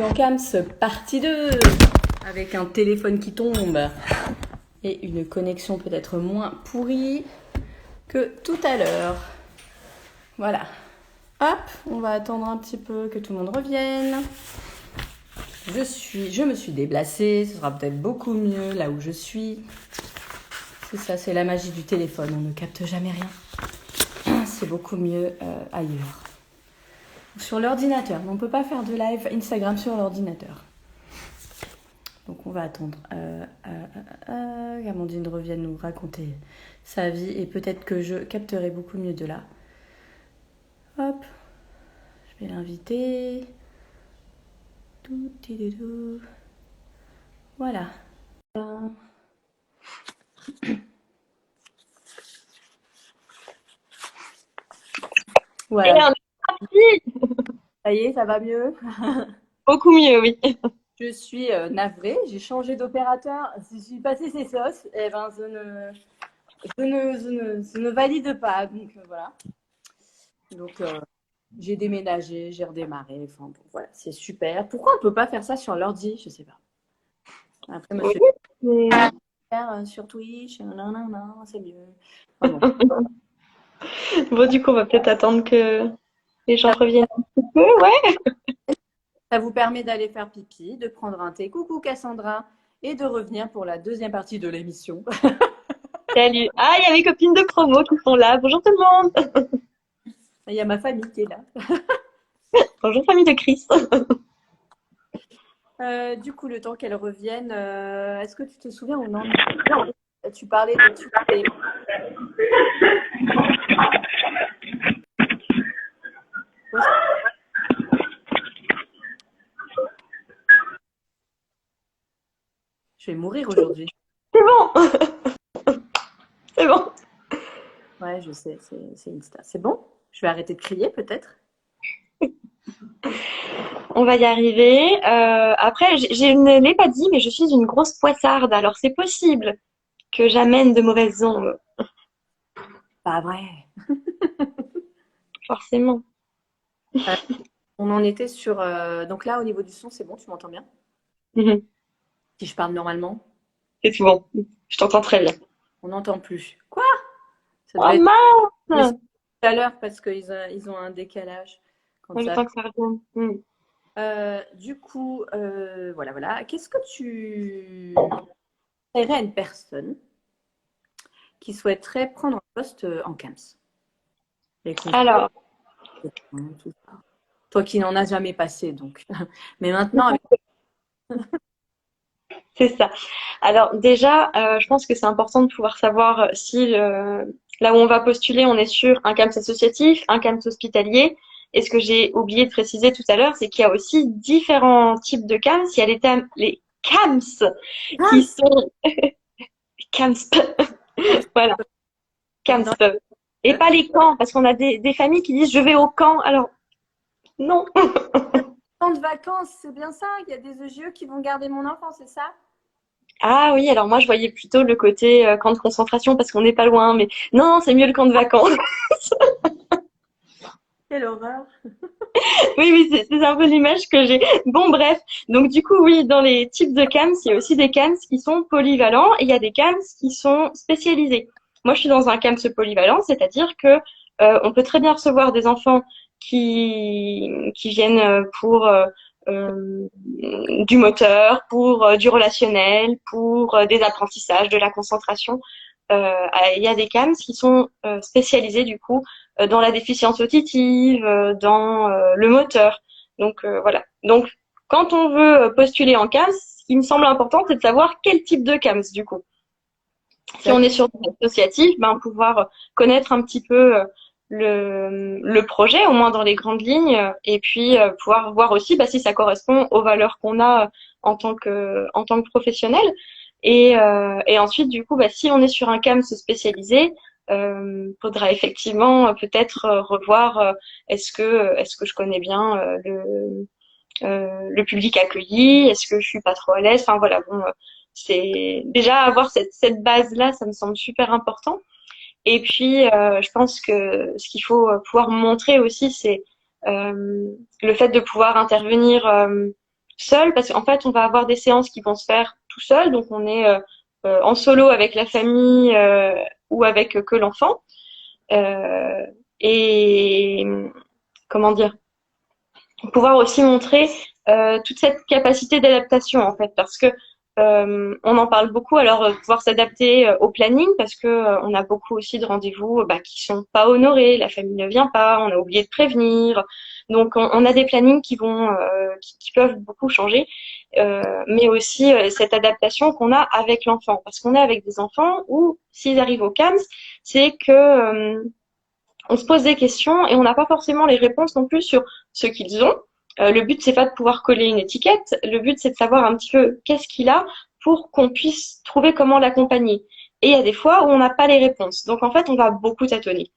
En Cams, partie 2, avec un téléphone qui tombe et une connexion peut-être moins pourrie que tout à l'heure. Voilà. Hop, on va attendre un petit peu que tout le monde revienne. Je me suis déplacée, ce sera peut-être beaucoup mieux là où je suis. C'est ça, c'est la magie du téléphone, on ne capte jamais rien. C'est beaucoup mieux ailleurs. Sur l'ordinateur, mais on ne peut pas faire de live Instagram sur l'ordinateur. Donc on va attendre qu'Amandine revienne nous raconter sa vie et peut-être que je capterai beaucoup mieux de là. Hop, je vais l'inviter. Voilà. Voilà. Et on est parti. Ça y est, ça va mieux. Beaucoup mieux, oui. Je suis navrée, j'ai changé d'opérateur. Si je suis passée ces sauces, eh ben, je ne valide pas. Donc voilà. Donc j'ai déménagé, j'ai redémarré. Enfin bon, voilà, c'est super. Pourquoi on peut pas faire ça sur l'ordi? Je sais pas. Après, monsieur, Oui. faire sur Twitch, non, non, non, c'est mieux. Enfin, bon. Bon, du coup, on va peut-être attendre que les gens reviennent un petit peu, ouais. Ça vous permet d'aller faire pipi, de prendre un thé. Coucou Cassandra. Et de revenir pour la deuxième partie de l'émission. Salut. Ah, il y a mes copines de promo qui sont là. Bonjour tout le monde. Il y a ma famille qui est là. Bonjour famille de Chris. Du coup, le temps qu'elle revienne, est-ce que tu te souviens ou non? Tu parlais de tout. Je vais mourir aujourd'hui. C'est bon. C'est bon. Ouais, je sais, c'est Insta. C'est bon? Je vais arrêter de crier peut-être? On va y arriver. Après, je ne l'ai pas dit, mais je suis une grosse poissarde. Alors, c'est possible que j'amène de mauvaises ondes, Pas vrai. forcément. On en était sur. Donc là, au niveau du son, c'est bon, tu m'entends bien? Mhm. Si je parle normalement, C'est tout bon. Je t'entends très bien. on n'entend plus. Quoi? Ça Oh devait être. Mais c'est mince! tout à l'heure parce qu'ils ont un décalage. Quand Le ça. temps que ça revienne. Mhm. Du coup, voilà, voilà. Qu'est-ce que tu dirais à une personne qui souhaiterait prendre un poste en CAMS? Les concours, Alors, tout ça. Toi qui n'en as jamais passé, donc. Mais maintenant, avec... c'est ça. Alors déjà, je pense que c'est important de pouvoir savoir si là où on va postuler, on est sur un CAMS associatif, un CAMS hospitalier. Et ce que j'ai oublié de préciser tout à l'heure, c'est qu'il y a aussi différents types de CAMS. Il y a les CAMS qui CAMS, sont CAMSP, voilà, dans CAMSP. Et pas les camps, parce qu'on a des familles qui disent je vais au camp. Alors non. les camps de vacances, c'est bien ça? Il y a des EGE qui vont garder mon enfant, c'est ça? Ah oui, alors moi je voyais plutôt le côté camp de concentration parce qu'on n'est pas loin, mais non, c'est mieux le camp de vacances. Quelle horreur! Oui, oui, c'est un peu l'image que j'ai. Bon, bref. Donc, du coup, oui, dans les types de CAMS, il y a aussi des CAMS qui sont polyvalents et il y a des CAMS qui sont spécialisés. Moi, je suis dans un CAMS polyvalent, c'est-à-dire que on peut très bien recevoir des enfants qui viennent pour du moteur, pour du relationnel, pour des apprentissages, de la concentration. Il y a des CAMS qui sont spécialisés du coup dans la déficience auditive, dans le moteur. Donc voilà. Donc quand on veut postuler en CAMS, ce qui me semble important, c'est de savoir quel type de CAMS du coup. Si on est sur du associatif, ben pouvoir connaître un petit peu le projet, au moins dans les grandes lignes, et puis pouvoir voir aussi bah, si ça correspond aux valeurs qu'on a en tant que professionnel. Et ensuite, du coup, bah, si on est sur un CAMS spécialisé, faudra effectivement peut-être revoir est-ce que je connais bien le public accueilli, est-ce que je suis pas trop à l'aise. Enfin voilà, bon, c'est déjà avoir cette base-là, ça me semble super important. Et puis, je pense que ce qu'il faut pouvoir montrer aussi, c'est le fait de pouvoir intervenir seul, parce qu'en fait, on va avoir des séances qui vont se faire tout seul, donc on est en solo avec la famille ou avec que l'enfant. Euh, et comment dire, pouvoir aussi montrer toute cette capacité d'adaptation en fait, parce que on en parle beaucoup. Alors pouvoir s'adapter au planning, parce que on a beaucoup aussi de rendez-vous qui sont pas honorés, la famille ne vient pas, on a oublié de prévenir, donc on a des plannings qui vont qui peuvent beaucoup changer, mais aussi cette adaptation qu'on a avec l'enfant, parce qu'on est avec des enfants où s'ils arrivent au CAMS, c'est que on se pose des questions et on n'a pas forcément les réponses non plus sur ce qu'ils ont. Le but, c'est pas de pouvoir coller une étiquette. Le but, c'est de savoir un petit peu qu'est-ce qu'il a pour qu'on puisse trouver comment l'accompagner. Et il y a des fois où on n'a pas les réponses. Donc, en fait, on va beaucoup tâtonner.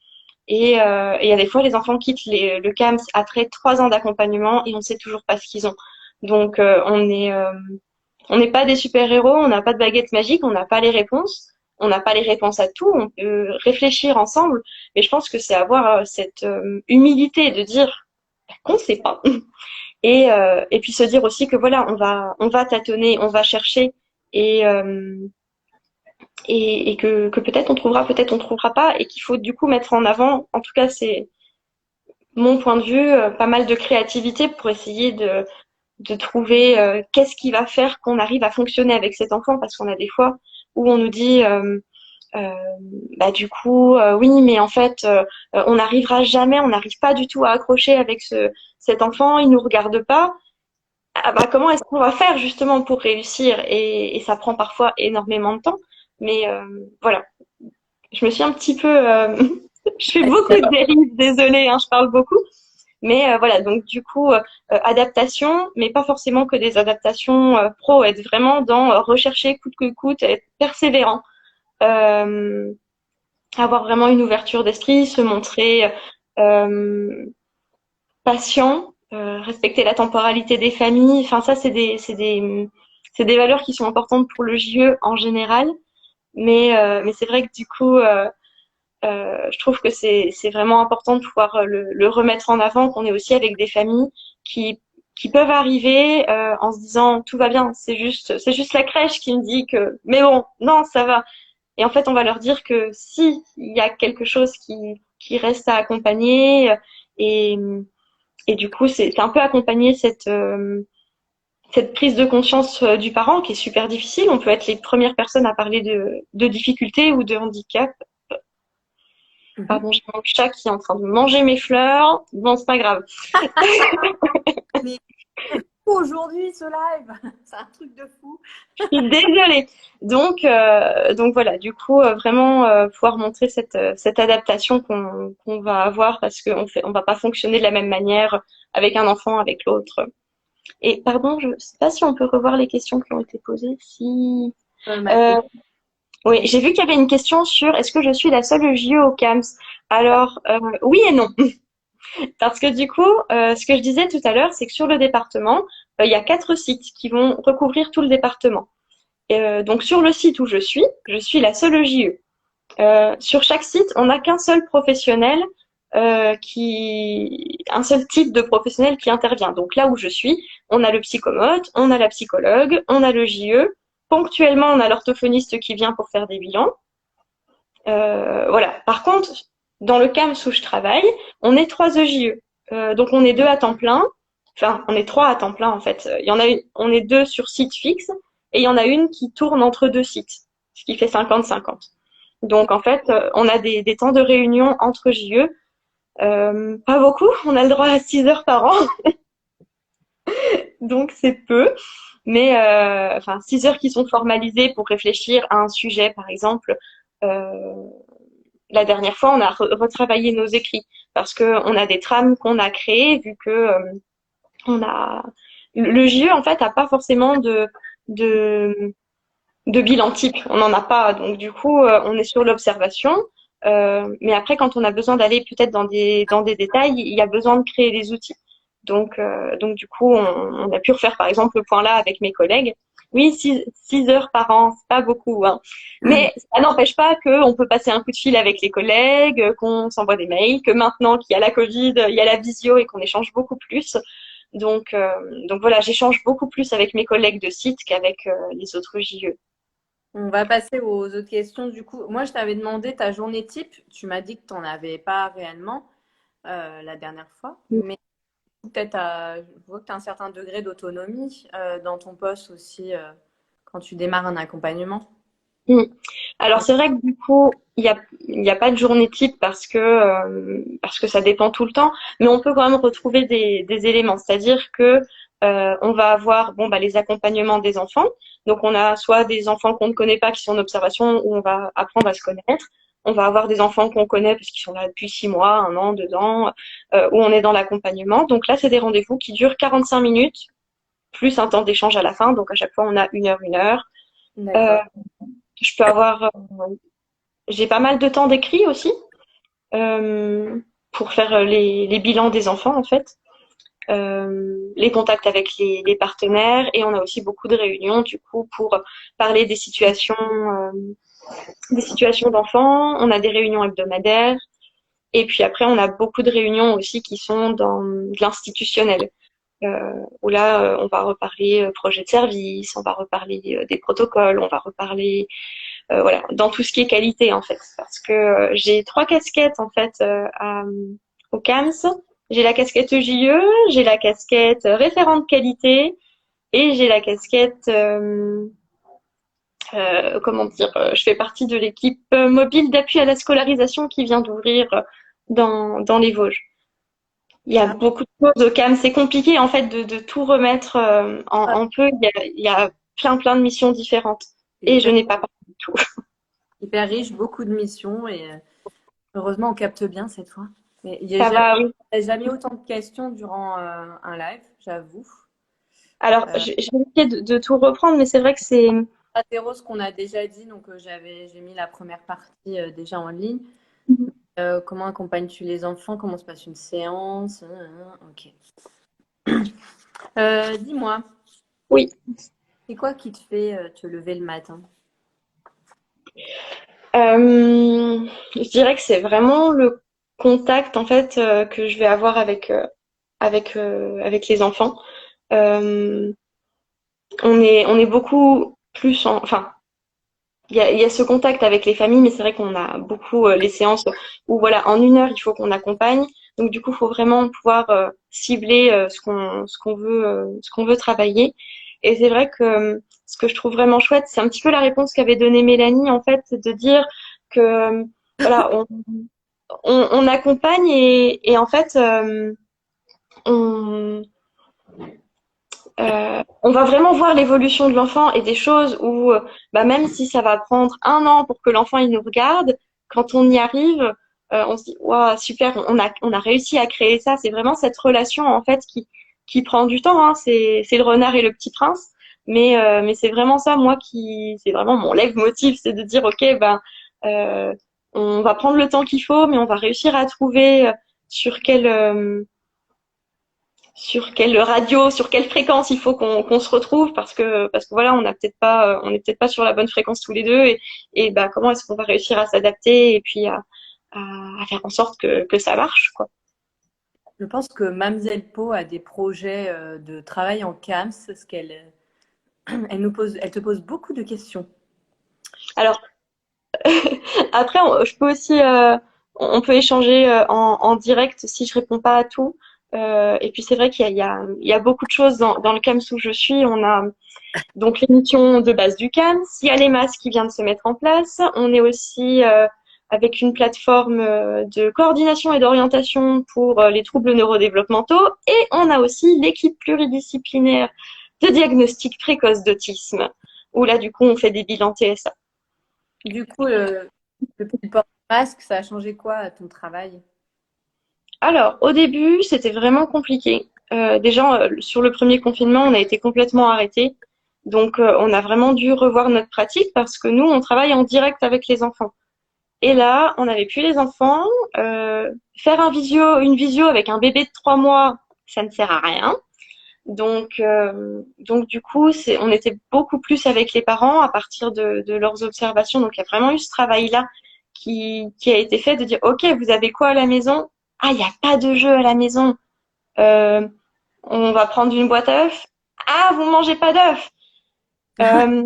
Et il y a des fois, les enfants quittent le CAMS après 3 ans d'accompagnement et on sait toujours pas ce qu'ils ont. Donc, on n'est pas des super-héros, on n'a pas de baguette magique, on n'a pas les réponses. On n'a pas les réponses à tout, on peut réfléchir ensemble, mais je pense que c'est avoir cette humilité de dire qu'on ne sait pas. Et puis se dire aussi que voilà, on va tâtonner, on va chercher et, et que peut-être on trouvera pas, et qu'il faut du coup mettre en avant, en tout cas c'est mon point de vue, pas mal de créativité pour essayer de trouver qu'est-ce qui va faire qu'on arrive à fonctionner avec cet enfant, parce qu'on a des fois où on nous dit du coup oui, mais en fait on n'arrivera jamais, on n'arrive pas du tout à accrocher avec cet enfant, il nous regarde pas. Ah, comment est-ce qu'on va faire justement pour réussir, et ça prend parfois énormément de temps, mais voilà, je me suis un petit peu je fais beaucoup de dérives, désolée, hein, je parle beaucoup. Mais voilà, donc du coup, adaptation, mais pas forcément que des adaptations pro, être vraiment dans rechercher coûte que coûte, être persévérant, euh, avoir vraiment une ouverture d'esprit, se montrer euh, patient, respecter la temporalité des familles. Enfin, ça, c'est des valeurs qui sont importantes pour le JE en général. Mais c'est vrai que du coup, je trouve que c'est vraiment important de pouvoir le remettre en avant, qu'on est aussi avec des familles qui peuvent arriver en se disant tout va bien, c'est juste la crèche qui me dit que mais bon, non, ça va. Et en fait, on va leur dire que si il y a quelque chose qui reste à accompagner, et et du coup, c'est un peu accompagner cette prise de conscience du parent qui est super difficile. On peut être les premières personnes à parler de difficultés ou de handicap. Pardon, j'ai mon chat qui est en train de manger mes fleurs. Bon, c'est pas grave. Mais c'est fou aujourd'hui ce live, c'est un truc de fou. Je suis désolée. Donc voilà, du coup, vraiment pouvoir montrer cette adaptation qu'on va avoir, parce on va pas fonctionner de la même manière avec un enfant, avec l'autre. Et pardon, je sais pas si on peut revoir les questions qui ont été posées. Si. Oui, j'ai vu qu'il y avait une question sur est-ce que je suis la seule JE au CAMS? Alors, oui et non. Parce que du coup, ce que je disais tout à l'heure, c'est que sur le département, il y a 4 sites qui vont recouvrir tout le département. Donc sur le site où je suis la seule JE. Sur chaque site, on n'a qu'un seul professionnel, un seul type de professionnel qui intervient. Donc là où je suis, on a le psychomote, on a la psychologue, on a le JE. Ponctuellement, on a l'orthophoniste qui vient pour faire des bilans. Voilà. Par contre, dans le CAMS où je travaille, on est 3 EJE. Donc on est 2 à temps plein. Enfin, on est 3 à temps plein en fait. On est 2 sur site fixe, et il y en a une qui tourne entre 2 sites, ce qui fait 50-50. Donc en fait, on a des temps de réunion entre JE. Pas beaucoup, on a le droit à 6 heures par an, donc c'est peu. Mais 6 heures qui sont formalisées pour réfléchir à un sujet, par exemple. Euh, la dernière fois, on a retravaillé nos écrits, parce que on a des trames qu'on a créées, vu que on a le JE en fait a pas forcément de de bilan type, on n'en a pas, donc du coup on est sur l'observation. Mais après, quand on a besoin d'aller peut-être dans des détails, il y a besoin de créer des outils. Donc du coup, on a pu refaire par exemple le point là avec mes collègues. Oui, 6 heures par an, c'est pas beaucoup, hein. Mais ça n'empêche pas qu'on peut passer un coup de fil avec les collègues, qu'on s'envoie des mails, que maintenant qu'il y a la Covid, il y a la visio et qu'on échange beaucoup plus. Donc voilà, j'échange beaucoup plus avec mes collègues de site qu'avec les autres JE. On va passer aux autres questions. Du coup, moi, je t'avais demandé ta journée type. Tu m'as dit que tu n'en avais pas réellement la dernière fois. Mais peut-être, je vois que tu as un certain degré d'autonomie dans ton poste aussi quand tu démarres un accompagnement. Mm. Alors c'est vrai que du coup, il y a pas de journée type parce que ça dépend tout le temps, mais on peut quand même retrouver des éléments. C'est-à-dire que on va avoir bon bah les accompagnements des enfants. Donc on a soit des enfants qu'on ne connaît pas qui sont en observation où on va apprendre à se connaître. On va avoir des enfants qu'on connaît parce qu'ils sont là depuis 6 mois, 1 an, 2 ans, où on est dans l'accompagnement. Donc là, c'est des rendez-vous qui durent 45 minutes plus un temps d'échange à la fin. Donc à chaque fois, on a 1 heure, 1 heure. Euh, D'accord. je peux avoir j'ai pas mal de temps d'écrit aussi euh, pour faire les bilans des enfants en fait, les contacts avec les partenaires et on a aussi beaucoup de réunions du coup pour parler des situations d'enfants. On a des réunions hebdomadaires et puis après on a beaucoup de réunions aussi qui sont dans de l'institutionnel. Où là, on va reparler projet de service, on va reparler des protocoles, on va reparler voilà, dans tout ce qui est qualité en fait. Parce que j'ai 3 casquettes en fait au CAMS. J'ai la casquette JE, j'ai la casquette référente qualité et j'ai la casquette comment dire, je fais partie de l'équipe mobile d'appui à la scolarisation qui vient d'ouvrir dans les Vosges. Il y a Ah, beaucoup de choses au CAM. C'est compliqué en fait de tout remettre en peu. Il y a plein de missions différentes c'est et je hyper, n'ai pas parlé de tout. hyper riche, beaucoup de missions et heureusement, on capte bien cette fois. Mais il n'y a Ça jamais, va, oui. il y a jamais autant de questions durant un live, j'avoue. Alors, Euh, je vais essayer de tout reprendre, mais c'est vrai que c'est. Athéro, ce qu'on a déjà dit, donc j'ai mis la première partie déjà en ligne. Comment accompagnes-tu les enfants? Comment se passe une séance? Ok. Dis-moi, Oui. c'est quoi qui te fait te lever le matin? Je dirais que c'est vraiment le contact en fait que je vais avoir avec les enfants. Euh, on est beaucoup plus enfin, il y a ce contact avec les familles, mais c'est vrai qu'on a beaucoup les séances où voilà, en 1 heure, il faut qu'on accompagne. Donc du coup, il faut vraiment pouvoir cibler ce qu'on veut travailler. Et c'est vrai que ce que je trouve vraiment chouette, c'est un petit peu la réponse qu'avait donnée Mélanie, en fait, de dire que voilà, on accompagne et en fait, on, on va vraiment voir l'évolution de l'enfant et des choses où, bah, même si ça va prendre 1 an pour que l'enfant il nous regarde, quand on y arrive, on se dit waouh super, on a réussi à créer ça. C'est vraiment cette relation en fait qui prend du temps. Hein. C'est le renard et le petit prince, mais c'est vraiment ça moi qui c'est vraiment mon leitmotiv, c'est de dire ok ben euh, on va prendre le temps qu'il faut, mais on va réussir à trouver sur quelle radio, sur quelle fréquence il faut qu'on se retrouve parce que voilà, on n'est peut-être pas sur la bonne fréquence tous les deux et bah comment est-ce qu'on va réussir à s'adapter et puis à faire en sorte que ça marche quoi. Je pense que Mamzelle Po a des projets de travail en CAMS, parce qu'elle te pose beaucoup de questions. Alors après je peux aussi on peut échanger en direct si je réponds pas à tout. Et puis c'est vrai qu'il y a beaucoup de choses dans le CAMS où je suis. On a donc l'émission de base du CAMS, il y a les masques qui viennent de se mettre en place. On est aussi avec une plateforme de coordination et d'orientation pour les troubles neurodéveloppementaux. Et on a aussi l'équipe pluridisciplinaire de diagnostic précoce d'autisme, où là, du coup, on fait des bilans TSA. Du coup, depuis le port du masque, ça a changé quoi à ton travail? Alors, au début, c'était vraiment compliqué. Déjà, sur le premier confinement, on a été complètement arrêté. Donc, on a vraiment dû revoir notre pratique parce que nous, on travaille en direct avec les enfants. Et là, on n'avait plus les enfants. Faire une visio avec un bébé de 3 mois, ça ne sert à rien. Donc du coup, on était beaucoup plus avec les parents à partir de leurs observations. Donc il y a vraiment eu ce travail-là qui a été fait de dire, OK, vous avez quoi à la maison? Ah, il n'y a pas de jeu à la maison. Euh, On va prendre une boîte à œufs. Ah, vous mangez pas d'œufs. Euh,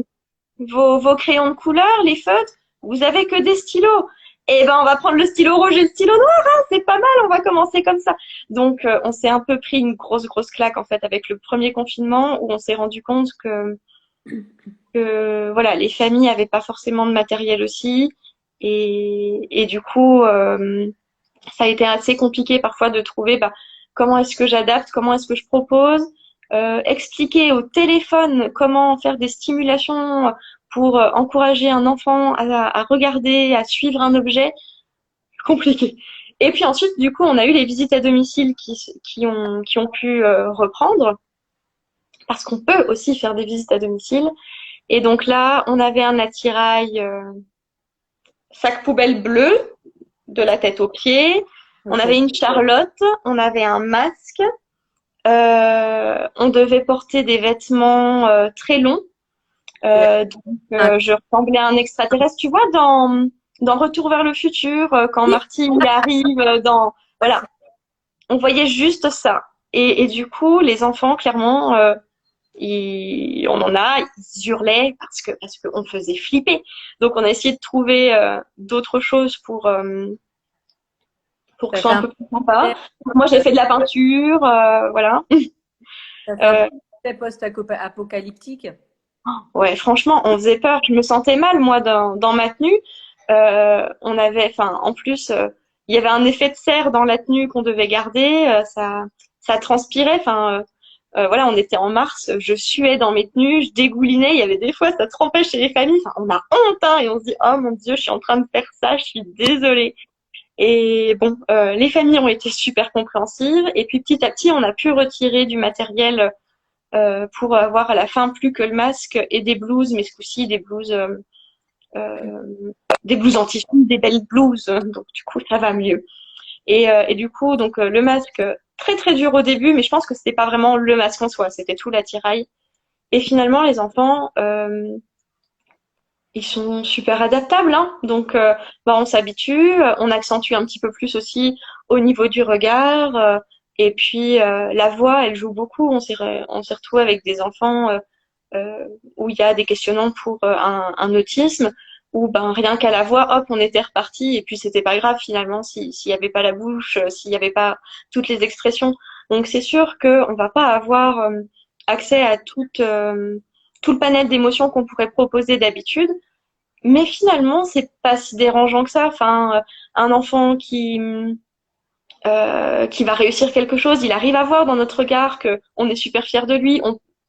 vos crayons de couleur, les feutres, vous avez que des stylos. Eh ben, on va prendre le stylo rouge et le stylo noir, hein, c'est pas mal, on va commencer comme ça. Donc, on s'est un peu pris une grosse claque, en fait, avec le premier confinement, où on s'est rendu compte que voilà, les familles avaient pas forcément de matériel aussi. Et du coup, ça a été assez compliqué parfois de trouver bah, comment est-ce que j'adapte, comment est-ce que je propose, expliquer au téléphone comment faire des stimulations pour encourager un enfant à regarder, à suivre un objet, compliqué. Et puis ensuite, du coup, on a eu les visites à domicile qui ont pu reprendre, parce qu'on peut aussi faire des visites à domicile. Et donc là, on avait un attirail sac poubelle bleu de la tête aux pieds. On Ok. avait une charlotte, on avait un masque, on devait porter des vêtements très longs. Et, Donc, ah, je ressemblais à un extraterrestre. Tu vois, dans Retour vers le futur, quand oui. Marty il arrive dans... Voilà, on voyait juste ça. Et du coup, les enfants, clairement, on en a, ils hurlaient parce qu'on faisait flipper. Donc, on a essayé de trouver d'autres choses pour que Ça ce fait soit un un peu plus sympa. peu, Moi, j'ai fait de la peinture, voilà. ça fait un Euh, peu post-apocalyptique. ouais, franchement, on faisait peur. Je me sentais mal, moi, dans ma tenue. On avait, enfin, en plus, il y avait un effet de serre dans la tenue qu'on devait garder. Ça transpirait. Enfin, voilà, on était en mars. Je suais dans mes tenues, je dégoulinais. Il y avait des fois, ça trempait chez les familles. Enfin, on a honte, hein, et on se dit, oh mon Dieu, je suis en train de faire ça. Je suis désolée. Et bon, les familles ont été super compréhensives. Et puis petit à petit, on a pu retirer du matériel pour avoir à la fin plus que le masque et des blouses, mais ce coup-ci euh, des blouses anti des belles blouses. Donc du coup, ça va mieux. Et du coup, donc le masque très dur au début, mais je pense que c'était pas vraiment le masque en soi, c'était tout l'attirail. Et finalement, les enfants, ils sont super adaptables, hein. Donc, bah, on s'habitue, on accentue un petit peu plus aussi au niveau du regard. Et puis, la voix, elle joue beaucoup. On s'est retrouvé avec des enfants où il y a des questionnements pour un autisme, où ben, rien qu'à la voix, hop, on était reparti. Et puis, c'était pas grave finalement s'il y avait pas la bouche, s'il y avait pas toutes les expressions. Donc, c'est sûr qu'on va pas avoir accès à tout le panel d'émotions qu'on pourrait proposer d'habitude. Mais finalement, c'est pas si dérangeant que ça. Enfin, un enfant qui va réussir quelque chose, il arrive à voir dans notre regard que on est super fier de lui.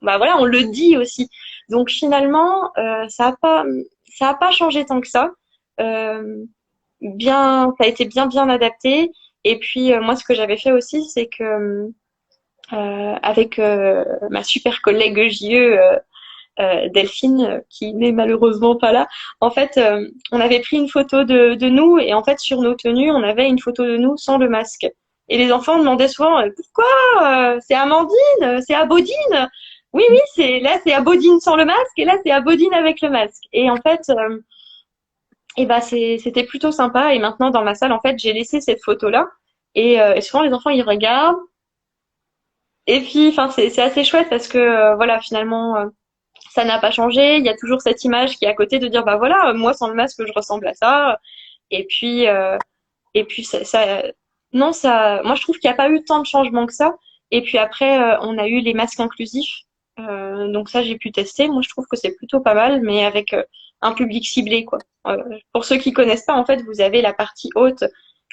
Bah voilà, on le dit aussi. Donc finalement, ça a pas changé tant que ça. Euh, ça a été bien adapté. Et puis moi, ce que j'avais fait aussi, c'est que avec ma super collègue JE, Delphine, qui n'est malheureusement pas là. En fait, on avait pris une photo de nous et en fait, sur nos tenues, on avait une photo de nous sans le masque. Et les enfants demandaient souvent pourquoi c'est Amandine, c'est Abodine. Oui, oui, c'est Abodine sans le masque et là c'est Abodine avec le masque. Et en fait, et bah c'était plutôt sympa. Et maintenant dans ma salle, en fait, j'ai laissé cette photo-là et souvent les enfants ils regardent. Et puis, enfin, c'est assez chouette parce que voilà, finalement, ça n'a pas changé. Il y a toujours cette image qui est à côté de dire, bah voilà, moi sans le masque, je ressemble à ça. Et puis, euh, et puis non, ça, moi je trouve qu'il n'y a pas eu tant de changements que ça. Et puis après, on a eu les masques inclusifs. Donc ça, j'ai pu tester. Moi, je trouve que c'est plutôt pas mal, mais avec un public ciblé, quoi. Pour ceux qui connaissent pas, en fait, vous avez la partie haute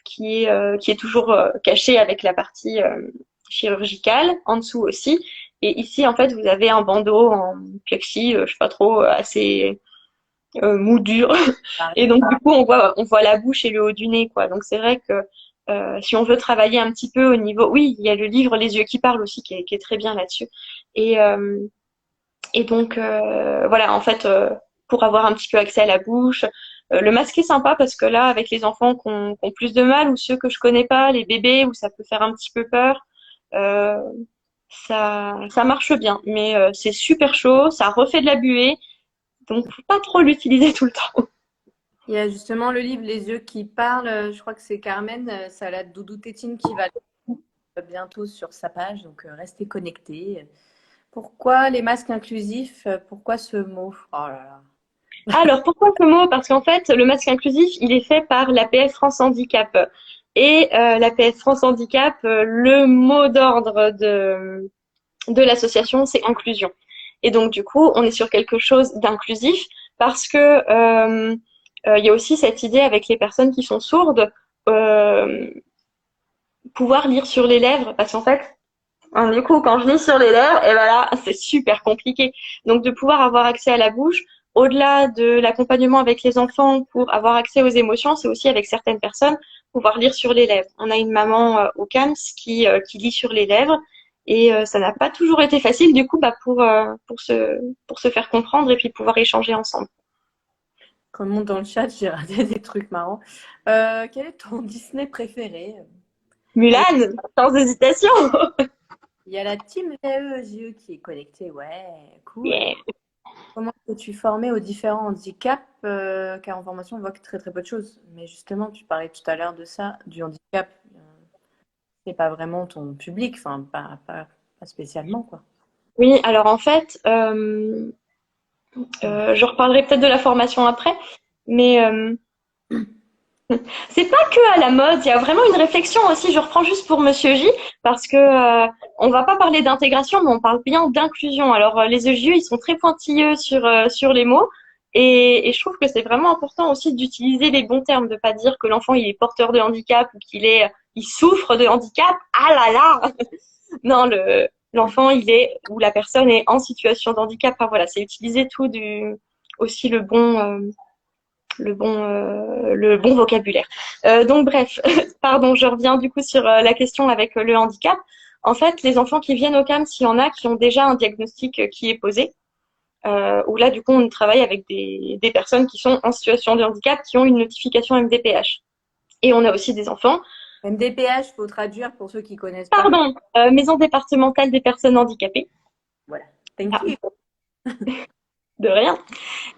qui est toujours cachée avec la partie chirurgicale, en dessous aussi. Et ici, en fait, vous avez un bandeau en plexi, je sais pas trop, assez mou dur. Et donc, du coup, on voit la bouche et le haut du nez, quoi. Donc, c'est vrai que si on veut travailler un petit peu au niveau, oui, il y a le livre Les yeux qui parlent aussi, qui est très bien là-dessus. Et, euh, et donc, voilà, en fait, pour avoir un petit peu accès à la bouche, le masque est sympa parce que là, avec les enfants qui ont plus de mal ou ceux que je connais pas, les bébés où ça peut faire un petit peu peur, euh, ça marche bien. Mais c'est super chaud, ça refait de la buée, donc faut pas trop l'utiliser tout le temps. Il y a justement le livre Les yeux qui parlent. Je crois que c'est Carmen, Salade Doudou Tétine qui va. bientôt sur sa page, donc restez connectés. Pourquoi les masques inclusifs? Pourquoi ce mot? Oh là là. Alors, pourquoi ce mot? Parce qu'en fait, le masque inclusif, il est fait par l'APF France Handicap. Et l'APF France Handicap, le mot d'ordre de l'association, c'est inclusion. Et donc, du coup, on est sur quelque chose d'inclusif parce que il y a aussi cette idée avec les personnes qui sont sourdes, euh, pouvoir lire sur les lèvres, parce qu'en fait, du coup, quand je lis sur les lèvres, et ben là, c'est super compliqué. Donc, de pouvoir avoir accès à la bouche, au-delà de l'accompagnement avec les enfants pour avoir accès aux émotions, c'est aussi avec certaines personnes pouvoir lire sur les lèvres. On a une maman au CAMS qui lit sur les lèvres et ça n'a pas toujours été facile du coup bah, pour se faire comprendre et puis pouvoir échanger ensemble. Comme on dans le chat, j'ai raté des trucs marrants. Quel est ton Disney préféré? Allez, Mulan, sans hésitation. il y a la team VEJE qui est connectée. Ouais, cool. Yeah. Comment es-tu formé aux différents handicaps? Car en formation, on voit que très très peu de choses. Mais justement, tu parlais tout à l'heure de ça, du handicap. C'est pas vraiment ton public, enfin, pas spécialement, quoi. Oui, alors en fait, je reparlerai peut-être de la formation après, mais c'est pas que à la mode, il y a vraiment une réflexion aussi. Je reprends juste pour Monsieur J, parce que on va pas parler d'intégration, mais on parle bien d'inclusion. Alors les EJE, ils sont très pointilleux sur les mots, et je trouve que c'est vraiment important aussi d'utiliser les bons termes, de pas dire que l'enfant il est porteur de handicap ou il souffre de handicap. Ah là là! Non, l'enfant il est ou la personne est en situation de handicap. Enfin voilà, c'est utiliser tout du aussi le bon vocabulaire. Donc bref, pardon, je reviens du coup sur la question avec le handicap. En fait, les enfants qui viennent au CAMS, il y en a qui ont déjà un diagnostic qui est posé, où là, du coup, on travaille avec des personnes qui sont en situation de handicap, qui ont une notification MDPH. Et on a aussi des enfants, MDPH, faut traduire pour ceux qui connaissent pas. pardon, Maison départementale des personnes handicapées. Voilà. Thank Ah, you. de rien.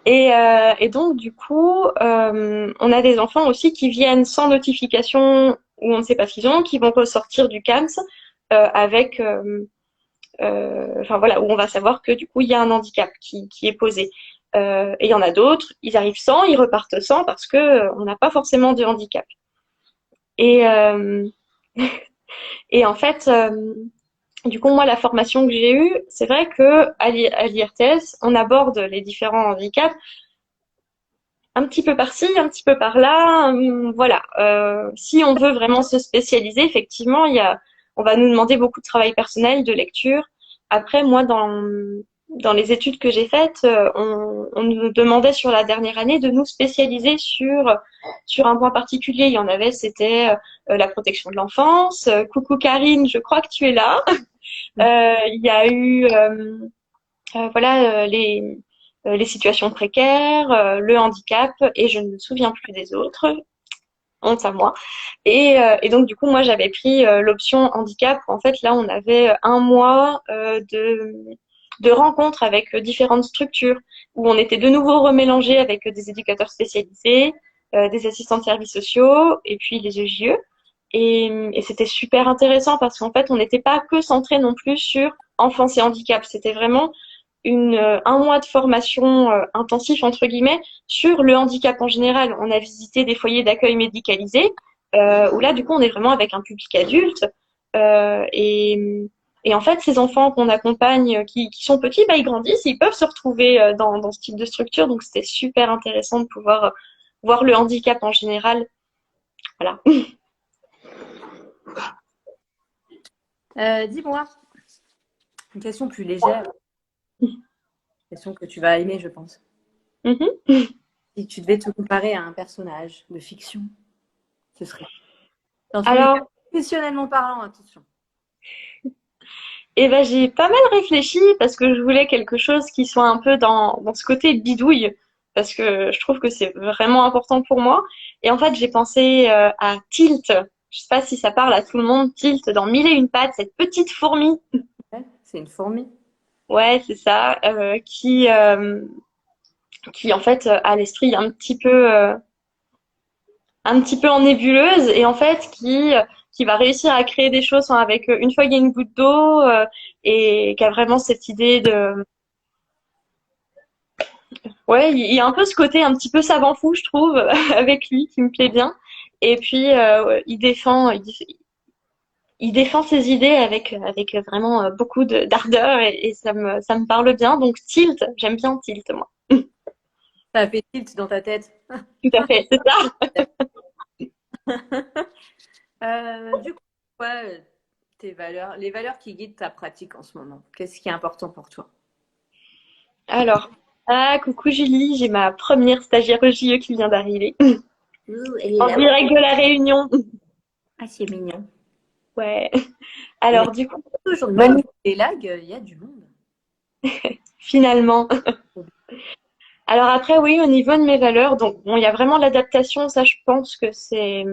Et donc, du coup, on a des enfants aussi qui viennent sans notification où on ne sait pas ce qu'ils ont, qui vont ressortir du CAMS avec, enfin voilà, où on va savoir que du coup, il y a un handicap qui est posé. Et il y en a d'autres, ils arrivent sans, ils repartent sans parce que on n'a pas forcément de handicap. Et, et en fait, du coup, moi, la formation que j'ai eue, c'est vrai que à l'IRTS, on aborde les différents handicaps un petit peu par-ci, un petit peu par-là. Voilà. Si on veut vraiment se spécialiser, effectivement, on va nous demander beaucoup de travail personnel, de lecture. Après, moi, dans les études que j'ai faites, on nous demandait sur la dernière année de nous spécialiser sur un point particulier. Il y en avait, c'était la protection de l'enfance. Coucou Karine, je crois que tu es là. Il y a eu voilà les situations précaires, le handicap, et je ne me souviens plus des autres. Honte à moi. Et donc du coup, moi, j'avais pris l'option handicap. En fait, là, on avait un mois de rencontres avec différentes structures où on était de nouveau remélangés avec des éducateurs spécialisés, des assistants de services sociaux et puis les EJE. Et c'était super intéressant parce qu'en fait, on n'était pas que centré non plus sur enfance et handicap. C'était vraiment un mois de formation intensif, entre guillemets, sur le handicap en général. On a visité des foyers d'accueil médicalisés, où là, du coup, on est vraiment avec un public adulte. Euh, et, et en fait, ces enfants qu'on accompagne, qui sont petits, bah, ils grandissent, ils peuvent se retrouver dans ce type de structure. Donc, c'était super intéressant de pouvoir voir le handicap en général. Voilà. Dis-moi, une question plus légère, une question que tu vas aimer, je pense. Mhm. Si tu devais te comparer à un personnage de fiction, ce serait. Dans tous les cas, Alors, professionnellement parlant, attention. eh ben, j'ai pas mal réfléchi parce que je voulais quelque chose qui soit un peu dans ce côté bidouille, parce que je trouve que c'est vraiment important pour moi. Et en fait, j'ai pensé à Tilt. Je sais pas si ça parle à tout le monde, Tilt, dans Mille et une pattes, cette petite fourmi. Ouais, c'est une fourmi. Ouais, c'est ça, qui en fait a l'esprit un petit peu en nébuleuse et en fait qui qui va réussir à créer des choses hein, avec une feuille et une goutte d'eau et qui a vraiment cette idée de ouais, il y a un peu ce côté un petit peu savant fou, je trouve, avec lui, qui me plaît bien. Et puis, ouais, il défend ses idées avec vraiment beaucoup d'ardeur et ça me parle bien. Donc, Tilt, j'aime bien Tilt, moi. Ça fait tilt dans ta tête. Tout à fait, c'est ça. Du coup, quoi, tes valeurs, les valeurs qui guident ta pratique en ce moment? Qu'est-ce qui est important pour toi? Alors, coucou Julie, j'ai ma première stagiaire au JE qui vient d'arriver. Ouh, elle est En là-haut. direct de la Réunion. Ah, c'est mignon. Ouais. Il y a Alors, du coup, aujourd'hui, bonne- les lags, il y a du monde. finalement. Alors après, oui, au niveau de mes valeurs, donc bon, il y a vraiment l'adaptation, ça je pense que c'est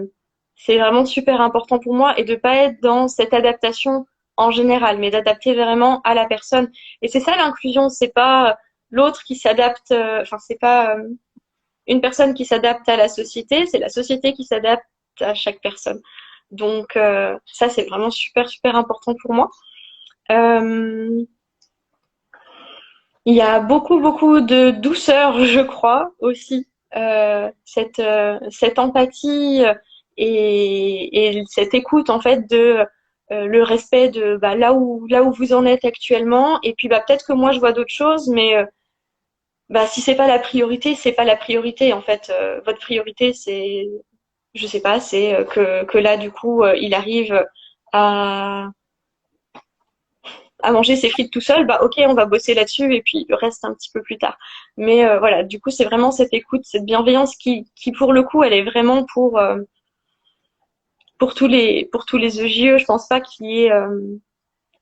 vraiment super important pour moi et de pas être dans cette adaptation en général, mais d'adapter vraiment à la personne. Et c'est ça l'inclusion, c'est pas l'autre qui s'adapte, enfin c'est pas une personne qui s'adapte à la société, c'est la société qui s'adapte à chaque personne. Donc ça c'est vraiment super important pour moi. Euh, Il y a beaucoup de douceur, je crois, aussi. Cette empathie et cette écoute, en fait, de le respect de bah, là où vous en êtes actuellement. Et puis, bah, peut-être que moi, je vois d'autres choses, mais bah, si c'est pas la priorité, c'est pas la priorité. En fait, votre priorité, c'est, je sais pas, c'est que là, du coup, il arrive à à manger ses frites tout seul, bah ok, on va bosser là-dessus et puis le reste un petit peu plus tard. Mais voilà, du coup, c'est vraiment cette écoute, cette bienveillance qui pour le coup, elle est vraiment pour tous les EJE. Je pense pas qu'il y ait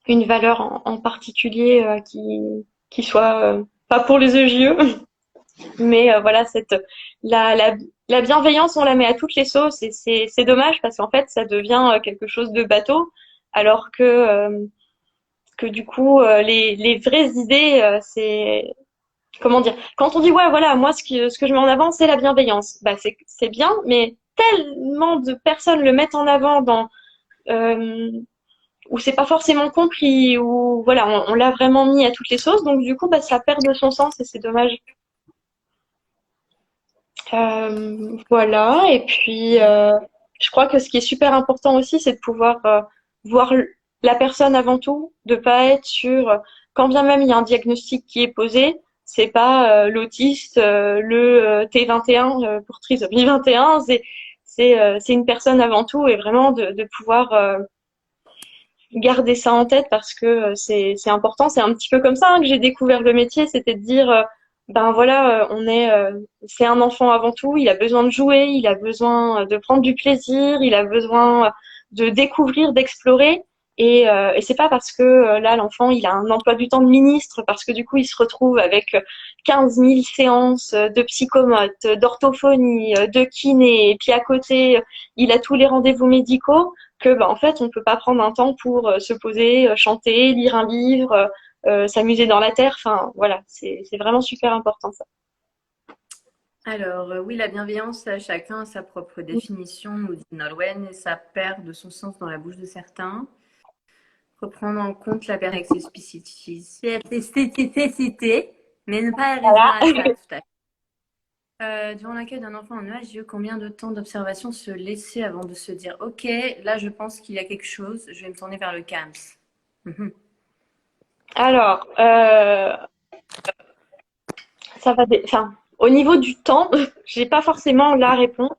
une valeur en particulier qui soit pas pour les EJE, mais voilà, la, la, la bienveillance, on la met à toutes les sauces et c'est dommage parce qu'en fait, ça devient quelque chose de bateau, alors que du coup, les vraies idées, c'est comment dire? Quand on dit ouais, voilà, moi ce que je mets en avant, c'est la bienveillance. Bah c'est bien, mais tellement de personnes le mettent en avant dans euh, où c'est pas forcément compris, où voilà, on l'a vraiment mis à toutes les sauces, donc du coup, bah ça perd de son sens et c'est dommage. Voilà, et puis je crois que ce qui est super important aussi, c'est de pouvoir voir la personne avant tout, de pas être sur, quand bien même il y a un diagnostic qui est posé, c'est pas l'autiste, le T21 pour trisomie 21, c'est une personne avant tout et vraiment de pouvoir garder ça en tête parce que c'est important. C'est un petit peu comme ça hein, que j'ai découvert le métier, c'était de dire ben voilà, c'est un enfant avant tout, il a besoin de jouer, il a besoin de prendre du plaisir, il a besoin de découvrir, d'explorer. Et c'est pas parce que là l'enfant il a un emploi du temps de ministre parce que du coup il se retrouve avec 15 000 séances de psychomote, d'orthophonie, de kiné, et puis à côté il a tous les rendez-vous médicaux que bah, en fait on peut pas prendre un temps pour se poser, chanter, lire un livre, s'amuser dans la terre. Enfin voilà, c'est vraiment super important ça. Alors, oui, la bienveillance, chacun a sa propre définition, nous dit Nolwenn, et ça perd de son sens dans la bouche de certains. Faut prendre en compte la personne avec ses spécificités, mais ne pas réduire à ça, tout à fait. Durant l'accueil d'un enfant en EHE, combien de temps d'observation se laisser avant de se dire OK, là je pense qu'il y a quelque chose, je vais me tourner vers le CAMS. Mhm. Alors, enfin, au niveau du temps, j'ai pas forcément la réponse.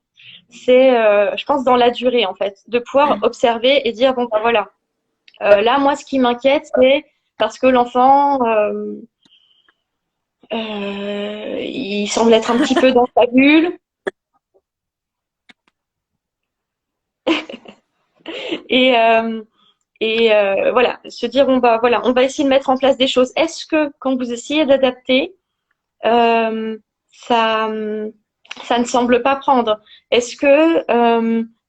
C'est, je pense, dans la durée en fait, de pouvoir observer et dire bon ben voilà. Là, moi, ce qui m'inquiète, c'est parce que l'enfant, il semble être un petit peu dans sa bulle. Et, voilà, se dire bon bah voilà, on va essayer de mettre en place des choses. Est-ce que quand vous essayez d'adapter, euh, ça ça ne semble pas prendre? Est-ce que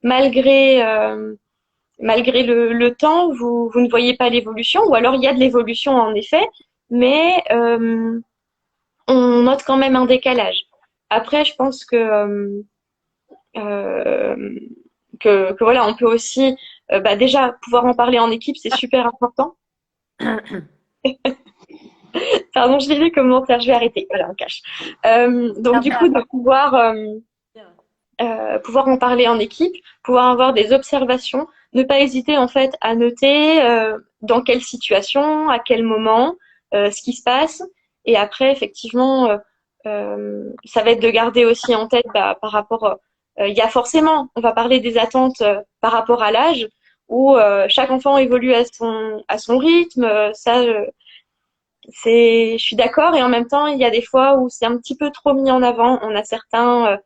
malgré le temps, vous ne voyez pas l'évolution, ou alors il y a de l'évolution en effet, mais on note quand même un décalage. Après, je pense euh, que voilà, on peut aussi bah déjà pouvoir en parler en équipe, c'est super important. Pardon, je lis les commentaires, je vais arrêter. Voilà, on cache. Donc du coup, de pouvoir en parler en équipe, pouvoir avoir des observations, ne pas hésiter en fait à noter dans quelle situation, à quel moment, ce qui se passe. Et après, effectivement, ça va être de garder aussi en tête bah, par rapport, il y a forcément, on va parler des attentes par rapport à l'âge, où chaque enfant évolue à son rythme. Ça, je suis d'accord. Et en même temps, il y a des fois où c'est un petit peu trop mis en avant. On a certains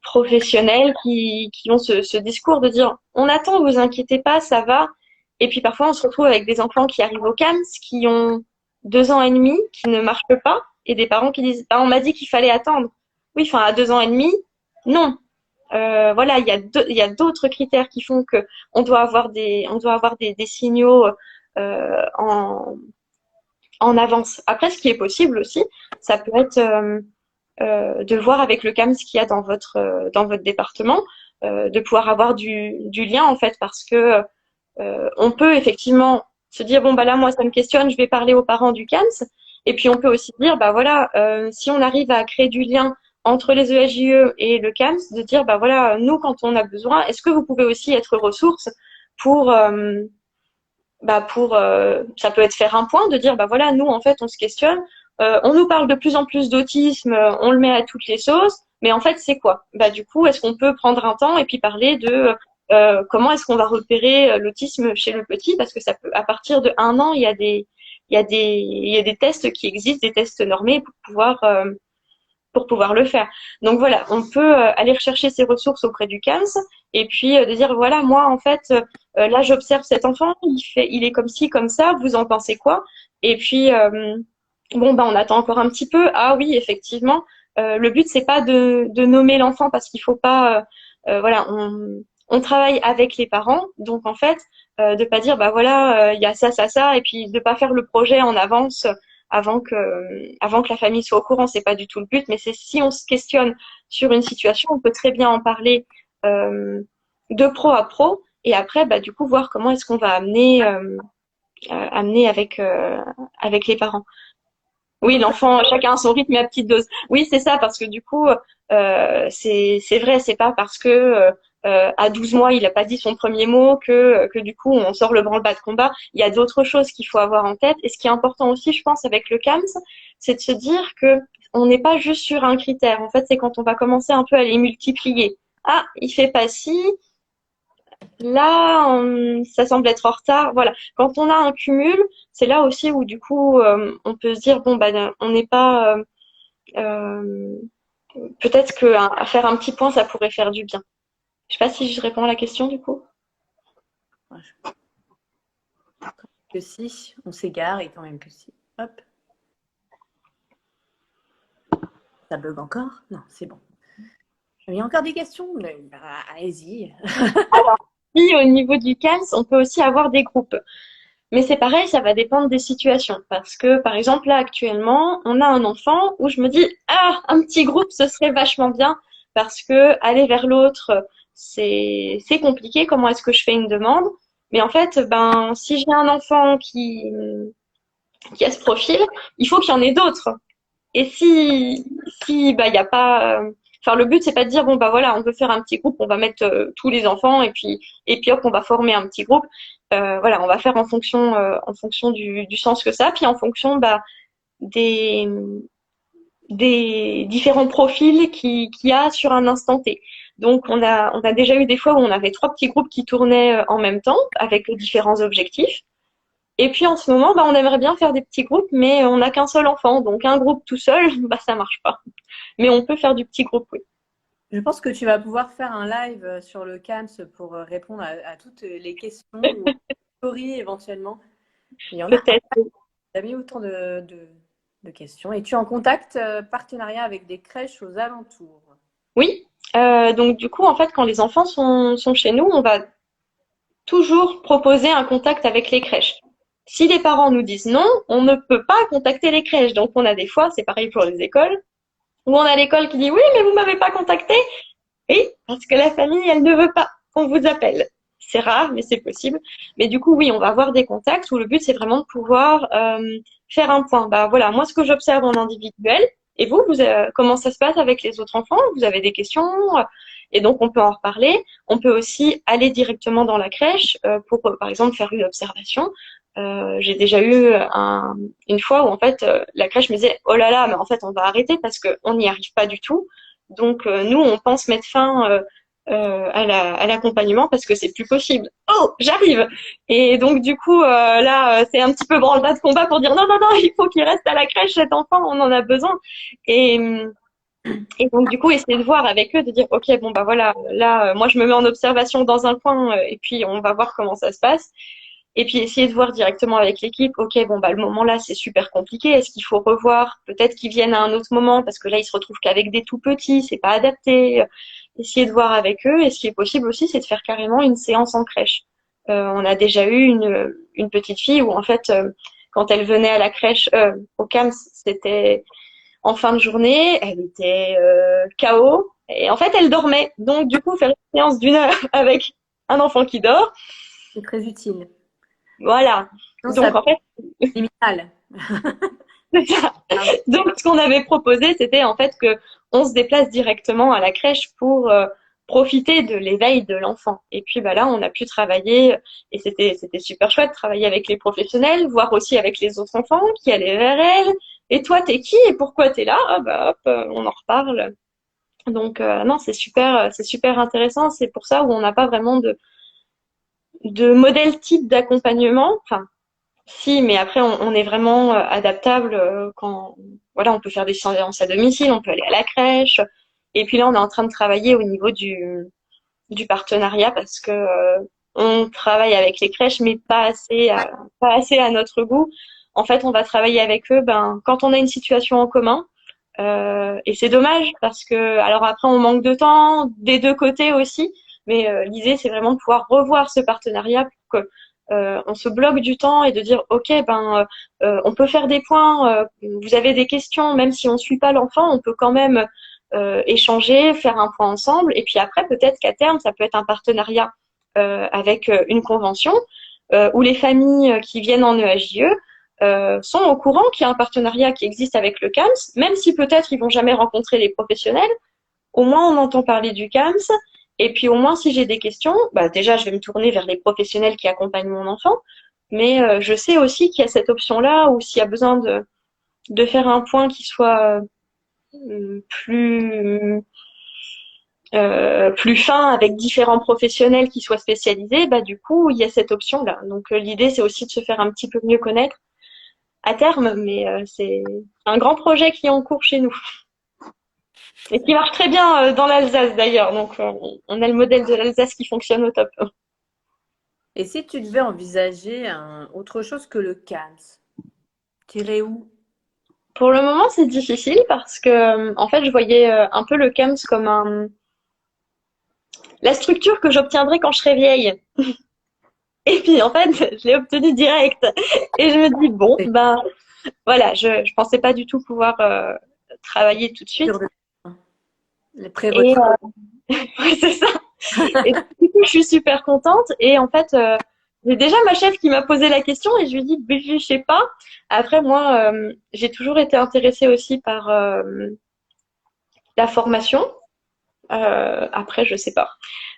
professionnels qui ont ce discours de dire on attend, vous inquiétez pas, ça va. Et puis parfois on se retrouve avec des enfants qui arrivent au CAMS, qui ont 2 ans et demi, qui ne marchent pas, et des parents qui disent ah, on m'a dit qu'il fallait attendre. Oui, enfin à 2 ans et demi, non. Voilà, il y a d'autres critères qui font que on doit avoir des signaux euh, en, en avance. Après, ce qui est possible aussi, ça peut être de voir avec le CAMS qu'il y a dans votre département, de pouvoir avoir du lien en fait, parce que on peut effectivement se dire bon bah là moi ça me questionne, je vais parler aux parents du CAMS, et puis on peut aussi dire bah voilà si on arrive à créer du lien entre les ESJE et le CAMS, de dire bah voilà nous quand on a besoin, est-ce que vous pouvez aussi être ressource pour ça peut être faire un point, de dire bah voilà nous en fait on se questionne, on nous parle de plus en plus d'autisme, on le met à toutes les sauces, mais en fait c'est quoi? Bah du coup est-ce qu'on peut prendre un temps et puis parler de comment est-ce qu'on va repérer l'autisme chez le petit, parce que ça peut à partir de 1 an il y a des tests qui existent, des tests normés pour pouvoir le faire. Donc voilà, on peut aller rechercher ses ressources auprès du CAMS et puis de dire voilà, moi en fait, là j'observe cet enfant, il est comme ci, comme ça, vous en pensez quoi? Et puis bon bah on attend encore un petit peu. Ah oui, effectivement, le but c'est pas de nommer l'enfant parce qu'il faut pas, voilà, on travaille avec les parents, donc en fait de pas dire bah voilà, il y a ça, ça, ça, et puis de pas faire le projet en avance avant que la famille soit au courant. C'est pas du tout le but, mais c'est si on se questionne sur une situation, on peut très bien en parler de pro à pro, et après, bah, du coup, voir comment est-ce qu'on va amener avec les parents. Oui, l'enfant, chacun a son rythme et à petite dose. Oui, c'est ça, parce que du coup, c'est vrai, c'est pas parce que à 12 mois, il a pas dit son premier mot que du coup, on sort le branle-bas de combat. Il y a d'autres choses qu'il faut avoir en tête. Et ce qui est important aussi, je pense, avec le CAMS, c'est de se dire que on n'est pas juste sur un critère. En fait, c'est quand on va commencer un peu à les multiplier. Ah, il fait pas ci, là, ça semble être en retard. Voilà. Quand on a un cumul, c'est là aussi où du coup, on peut se dire bon bah on n'est pas euh, peut-être que à faire un petit point, ça pourrait faire du bien. Je sais pas si je réponds à la question du coup. Que si, on s'égare et quand même que si. Hop. Ça bug encore? Non, c'est bon. Il y a encore des questions? Bah, allez-y. Alors, puis au niveau du CAMS, on peut aussi avoir des groupes. Mais c'est pareil, ça va dépendre des situations. Parce que, par exemple, là, actuellement, on a un enfant où je me dis, ah, un petit groupe, ce serait vachement bien. Parce que aller vers l'autre, c'est compliqué. Comment est-ce que je fais une demande? Mais en fait, ben, si j'ai un enfant qui a ce profil, il faut qu'il y en ait d'autres. Et si bah il y a pas, enfin le but c'est pas de dire bon bah voilà on veut faire un petit groupe, on va mettre tous les enfants et puis hop on va former un petit groupe. Voilà, on va faire en fonction du sens que ça, puis en fonction bah des des différents profils qu'il y a sur un instant T. Donc on a déjà eu des fois où on avait 3 petits groupes qui tournaient en même temps avec différents objectifs. Et puis en ce moment, bah, on aimerait bien faire des petits groupes, mais on n'a qu'un seul enfant. Donc un groupe tout seul, bah, ça marche pas. Mais on peut faire du petit groupe, oui. Je pense que tu vas pouvoir faire un live sur le CAMS pour répondre à toutes les questions ou stories éventuellement. Il y en a Peut-être. jamais autant de questions. Et tu es en contact, partenariat avec des crèches aux alentours. Oui. Donc du coup, en fait, quand les enfants sont chez nous, on va toujours proposer un contact avec les crèches. Si les parents nous disent non, on ne peut pas contacter les crèches. Donc on a des fois, c'est pareil pour les écoles, où on a l'école qui dit oui, mais vous m'avez pas contacté. Oui, parce que la famille, elle ne veut pas qu'on vous appelle. C'est rare, mais c'est possible. Mais du coup, oui, on va avoir des contacts où le but, c'est vraiment de pouvoir faire un point. Bah voilà, moi, ce que j'observe en individuel, et comment ça se passe avec les autres enfants? Vous avez des questions? Et donc, on peut en reparler. On peut aussi aller directement dans la crèche pour, par exemple, faire une observation. J'ai déjà eu une fois où, en fait, la crèche me disait, oh là là, mais en fait, on va arrêter parce qu'on n'y arrive pas du tout. Donc, nous, on pense mettre fin à l'accompagnement parce que c'est plus possible. Oh, j'arrive! Et donc, du coup, là, c'est un petit peu branle-bas de combat pour dire non, non, non, il faut qu'il reste à la crèche, cet enfant, on en a besoin. Et, et donc, du coup, essayer de voir avec eux, de dire, OK, bon, bah voilà, là, moi, je me mets en observation dans un coin et puis on va voir comment ça se passe. Et puis essayer de voir directement avec l'équipe, ok, bon bah le moment là c'est super compliqué, est-ce qu'il faut revoir, peut-être qu'ils viennent à un autre moment parce que là ils se retrouvent qu'avec des tout petits, c'est pas adapté. Essayer de voir avec eux. Et ce qui est possible aussi, c'est de faire carrément une séance en crèche. On a déjà eu une petite fille où en fait, quand elle venait à la crèche, au CAMS, c'était en fin de journée, elle était KO et en fait elle dormait. Donc du coup faire une séance d'une heure avec un enfant qui dort, C'est très utile. voilà. Non, ça Donc en fait liminal. c'est ça. Donc, ce qu'on avait proposé, c'était en fait que on se déplace directement à la crèche pour profiter de l'éveil de l'enfant. Et puis, bah là, on a pu travailler et c'était super chouette, travailler avec les professionnels, voir aussi avec les autres enfants qui allaient vers elle. Et toi, t'es qui et pourquoi t'es là? Ah bah hop, on en reparle. Donc non, c'est super intéressant. C'est pour ça où on n'a pas vraiment de modèle type d'accompagnement. Enfin, si, mais après, on est vraiment adaptable quand, voilà, on peut faire des séances à domicile, on peut aller à la crèche. Et puis là, on est en train de travailler au niveau du partenariat parce que on travaille avec les crèches, mais pas assez à notre goût. En fait, on va travailler avec eux, ben, quand on a une situation en commun. Et c'est dommage parce que, alors après, on manque de temps des deux côtés aussi. Mais l'idée, c'est vraiment de pouvoir revoir ce partenariat pour que on se bloque du temps et de dire, OK, ben, on peut faire des points. Vous avez des questions, même si on suit pas l'enfant, on peut quand même échanger, faire un point ensemble. Et puis après, peut-être qu'à terme, ça peut être un partenariat avec une convention où les familles qui viennent en EAJE sont au courant qu'il y a un partenariat qui existe avec le CAMS, même si peut-être ils vont jamais rencontrer les professionnels. Au moins, on entend parler du CAMS. Et puis, au moins, si j'ai des questions, bah, déjà, je vais me tourner vers les professionnels qui accompagnent mon enfant. Mais je sais aussi qu'il y a cette option-là où s'il y a besoin de faire un point qui soit plus plus fin avec différents professionnels qui soient spécialisés, bah du coup il y a cette option-là. Donc l'idée c'est aussi de se faire un petit peu mieux connaître à terme, mais c'est un grand projet qui est en cours chez nous et qui marche très bien dans l'Alsace d'ailleurs. Donc on a le modèle de l'Alsace qui fonctionne au top. Et si tu devais envisager autre chose que le CAMS, t'irais où? Pour le moment c'est difficile parce que en fait je voyais un peu le CAMS comme la structure que j'obtiendrai quand je serai vieille. Et puis en fait je l'ai obtenue direct et je me dis bon ben voilà je pensais pas du tout pouvoir travailler tout de suite. Les Et pré-retraites. ouais, c'est ça. Et du coup, je suis super contente. Et en fait, j'ai déjà ma chef qui m'a posé la question et je lui ai dit, ben, je sais pas. Après, moi, j'ai toujours été intéressée aussi par la formation. Après, je sais pas.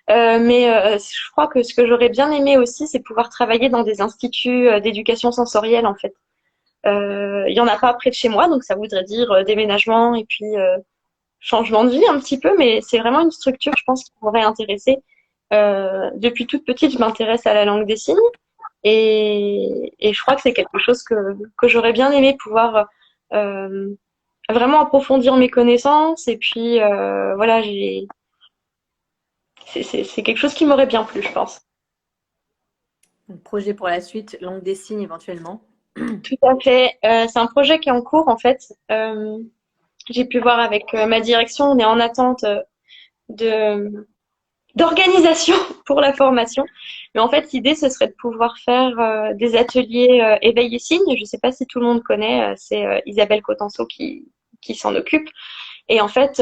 Mais je crois que ce que j'aurais bien aimé aussi, c'est pouvoir travailler dans des instituts d'éducation sensorielle, en fait. Il y en a pas près de chez moi, donc ça voudrait dire déménagement et puis changement de vie un petit peu, mais c'est vraiment une structure, je pense, qui m'aurait intéressée. Depuis toute petite, je m'intéresse à la langue des signes et je crois que c'est quelque chose que j'aurais bien aimé pouvoir euh, vraiment approfondir mes connaissances et puis voilà, c'est quelque chose qui m'aurait bien plu, je pense. Un projet pour la suite, langue des signes éventuellement. Tout à fait. C'est un projet qui est en cours en fait. J'ai pu voir avec ma direction, on est en attente de d'organisation pour la formation. Mais en fait, l'idée, ce serait de pouvoir faire des ateliers éveil et signes. Je ne sais pas si tout le monde connaît, c'est Isabelle Cotenso qui s'en occupe. Et en fait,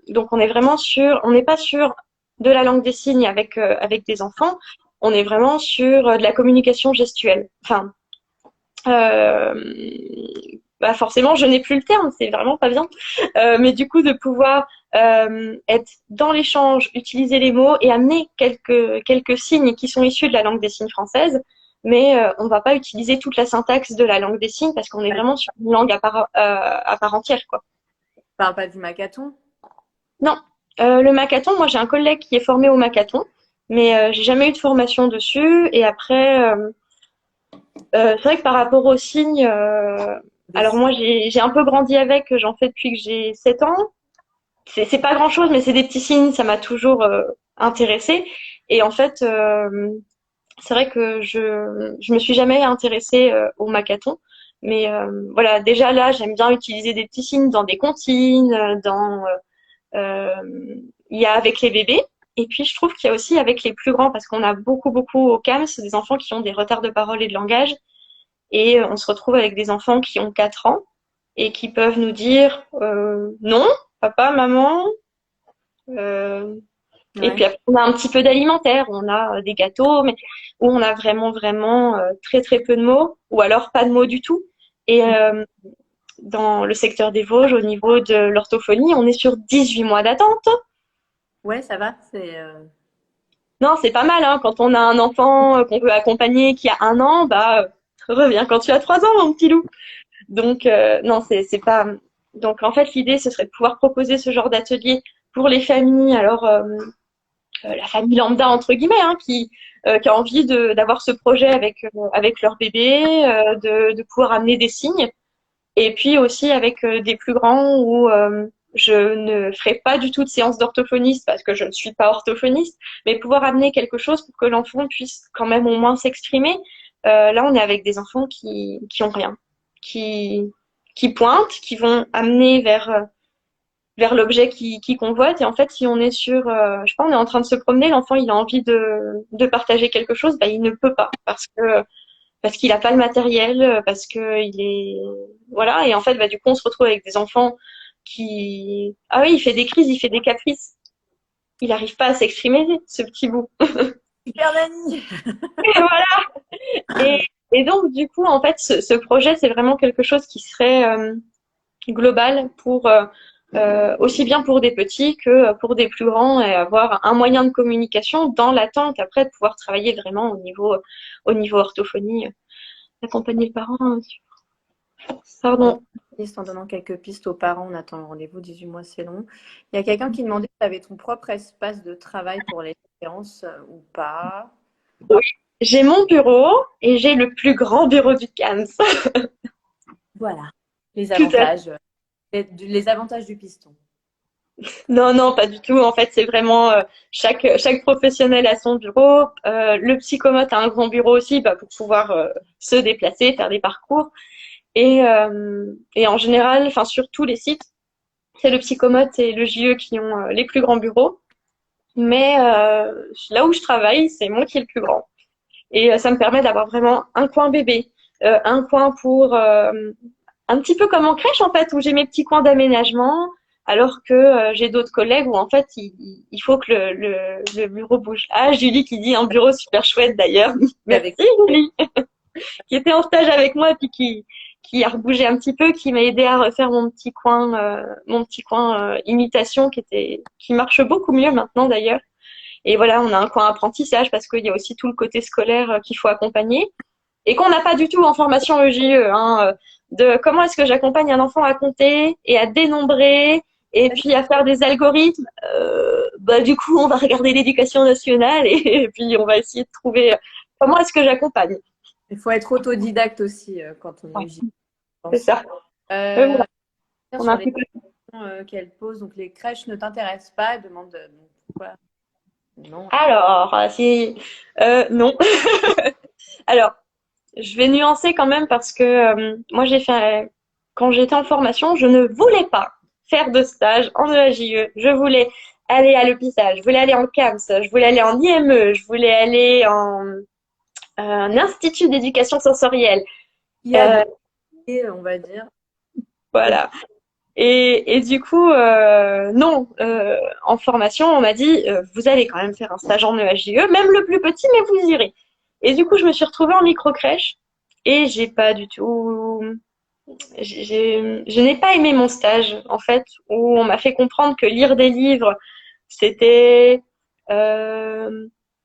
donc on est vraiment on n'est pas sur de la langue des signes avec des enfants, on est vraiment sur de la communication gestuelle. Enfin, euh, bah forcément, je n'ai plus le terme, c'est vraiment pas bien. Mais du coup, de pouvoir être dans l'échange, utiliser les mots et amener quelques signes qui sont issus de la langue des signes française, mais on va pas utiliser toute la syntaxe de la langue des signes parce qu'on est vraiment sur une langue à part entière, quoi. Parle pas du macathon? Non, le Makaton, moi j'ai un collègue qui est formé au Makaton, mais j'ai jamais eu de formation dessus. Et après, c'est vrai que par rapport aux signes, alors moi j'ai un peu grandi avec, j'en fais depuis que j'ai 7 ans. C'est pas grand-chose, mais c'est des petits signes, ça m'a toujours intéressée. Et en fait, c'est vrai que je me suis jamais intéressée au Makaton. Mais voilà, déjà là, j'aime bien utiliser des petits signes dans des comptines, euh, il y a avec les bébés. Et puis, je trouve qu'il y a aussi avec les plus grands, parce qu'on a beaucoup au CAMS, des enfants qui ont des retards de parole et de langage. Et on se retrouve avec des enfants qui ont 4 ans et qui peuvent nous dire non, papa, maman. Et Ouais. puis après, on a un petit peu d'alimentaire, on a des gâteaux, mais où on a vraiment très peu de mots, ou alors pas de mots du tout. Et dans le secteur des Vosges, au niveau de l'orthophonie, on est sur 18 mois d'attente. Ouais, ça va. Non, c'est pas mal, hein. Quand on a un enfant qu'on veut accompagner qui a 1 an, bah, reviens quand tu as 3 ans, mon petit loup. Donc, non, c'est pas. Donc, en fait, l'idée, ce serait de pouvoir proposer ce genre d'atelier pour les familles. Alors, la famille lambda entre guillemets, hein, qui a envie d'avoir ce projet avec leur bébé, de pouvoir amener des signes. Et puis aussi avec des plus grands où je ne ferai pas du tout de séance d'orthophoniste parce que je ne suis pas orthophoniste, mais pouvoir amener quelque chose pour que l'enfant puisse quand même au moins s'exprimer. Là, on est avec des enfants qui ont rien, qui qui pointent, qui vont amener vers l'objet qui convoite. Et en fait, si on est sur, je sais pas, on est en train de se promener, l'enfant il a envie de partager quelque chose, bah il ne peut pas parce qu'il a pas le matériel, parce que il est voilà. Et en fait, bah du coup, on se retrouve avec des enfants qui ah oui, il fait des crises, il fait des caprices, il n'arrive pas à s'exprimer, ce petit bout. Super Nani! Et voilà. Et donc du coup, en fait, ce projet, c'est vraiment quelque chose qui serait global pour aussi bien pour des petits que pour des plus grands et avoir un moyen de communication dans l'attente après de pouvoir travailler vraiment au niveau orthophonie, accompagner le parent. En Pardon. en donnant quelques pistes aux parents, on attend le rendez-vous, 18 mois c'est long. Il y a quelqu'un qui demandait si tu avais ton propre espace de travail pour les séances ou pas. Oui. J'ai mon bureau et j'ai le plus grand bureau du CAMS. Voilà. Les Tout à fait. avantages, les avantages du piston. Non, non, pas du tout. En fait, c'est vraiment chaque professionnel a son bureau. Le psychomote a un grand bureau aussi bah, pour pouvoir se déplacer, faire des parcours. Et en général, enfin sur tous les sites, c'est le psychomote et le JE qui ont les plus grands bureaux. Mais là où je travaille, c'est moi qui ai le plus grand. Et ça me permet d'avoir vraiment un coin bébé, un coin pour un petit peu comme en crèche en fait, où j'ai mes petits coins d'aménagement, alors que j'ai d'autres collègues où en fait il faut que le bureau bouge. Ah, Julie qui dit un bureau super chouette d'ailleurs. Merci Avec Julie, qui était en stage avec moi et puis qui a rebougé un petit peu, qui m'a aidé à refaire mon petit coin imitation qui marche beaucoup mieux maintenant d'ailleurs. Et voilà, on a un coin apprentissage parce qu'il y a aussi tout le côté scolaire qu'il faut accompagner et qu'on n'a pas du tout en formation EJE, hein, de comment est-ce que j'accompagne un enfant à compter et à dénombrer et puis à faire des algorithmes. Bah, du coup, on va regarder l'éducation nationale et puis on va essayer de trouver comment est-ce que j'accompagne. il faut être autodidacte aussi quand on est Ouais, UJ, je c'est pense. ça. Euh, Voilà, on a sur un les peu de... questions qu'elle pose, donc les crèches ne t'intéressent pas, elle demande donc, pourquoi non. Alors, si... non. Alors, je vais nuancer quand même parce que moi, quand j'étais en formation, je ne voulais pas faire de stage en EAJE. Je voulais aller à l'hôpital, je voulais aller en CAMS, je voulais aller en IME, je voulais aller en un institut d'éducation sensorielle. Il y a Euh, de, on va dire, voilà. Et du coup, non, en formation, on m'a dit, vous allez quand même faire un stage en EHJE, même le plus petit, mais vous irez. Et du coup, je me suis retrouvée en micro-crèche et j'ai pas du tout, je n'ai pas aimé mon stage, en fait, où on m'a fait comprendre que lire des livres, c'était pas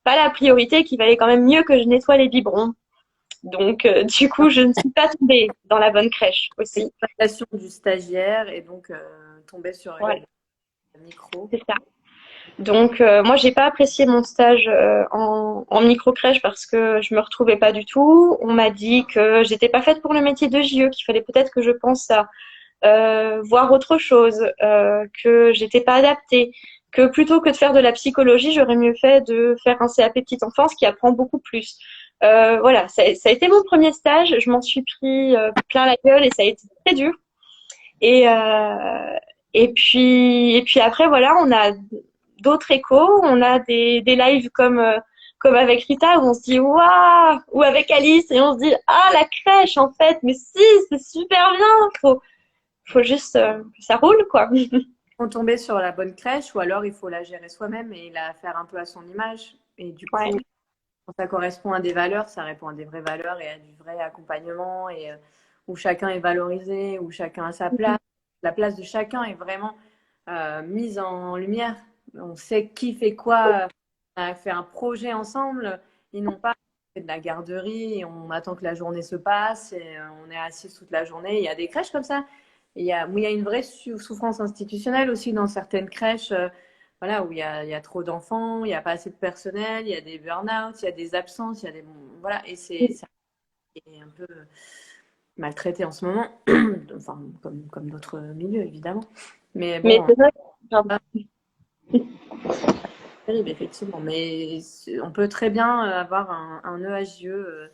la priorité, qu'il valait quand même mieux que je nettoie les biberons. Donc, du coup, je ne suis pas tombée dans la bonne crèche aussi. L'exploitation du stagiaire et donc tomber sur Voilà, une micro. c'est ça. Donc, moi, j'ai pas apprécié mon stage en micro-crèche parce que je me retrouvais pas du tout. On m'a dit que j'étais pas faite pour le métier de JE, qu'il fallait peut-être que je pense à voir autre chose, que j'étais pas adaptée, que plutôt que de faire de la psychologie, j'aurais mieux fait de faire un CAP petite enfance qui apprend beaucoup plus. Voilà, ça a été mon premier stage. Je m'en suis pris plein la gueule et ça a été très dur. Et, et puis après, voilà, on a d'autres échos, on a des lives comme avec Rita où on se dit waouh, ou avec Alice et on se dit ah la crèche en fait, mais si c'est super bien, faut juste que ça roule quoi. On tomber sur la bonne crèche ou alors il faut la gérer soi-même et la faire un peu à son image. Et du Ouais, coup, quand ça correspond à des valeurs, ça répond à des vraies valeurs et à du vrai accompagnement et où chacun est valorisé, où chacun a sa place. La place de chacun est vraiment mise en lumière. On sait qui fait quoi. On a fait un projet ensemble. Ils n'ont pas fait de la garderie et on attend que la journée se passe et on est assis toute la journée. Il y a des crèches comme ça. Il y a une vraie souffrance institutionnelle aussi dans certaines crèches. Voilà, où il y a trop d'enfants, il n'y a pas assez de personnel, il y a des burn-out, il y a des absences, il y a des... Voilà, et ça est un peu maltraité en ce moment, enfin, comme d'autres milieux, évidemment. Mais mais bon, c'est vrai. Pardon. pas terrible, effectivement. Mais on peut très bien avoir un EHJE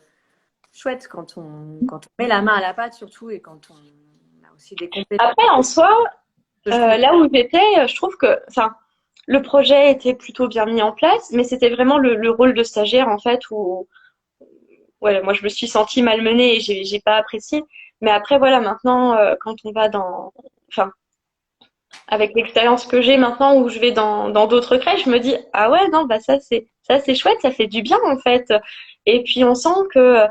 chouette quand on met la main à la pâte, surtout, et quand on a aussi des compétences. Après en soi, Je trouve là où j'étais, je trouve que, enfin, le projet était plutôt bien mis en place, mais c'était vraiment le rôle de stagiaire en fait où ouais, moi je me suis sentie malmenée et j'ai pas apprécié. Mais après voilà, maintenant quand on va enfin avec l'expérience que j'ai maintenant où je vais dans d'autres crèches, je me dis ah ouais non bah ça c'est chouette, ça fait du bien en fait. Et puis on sent que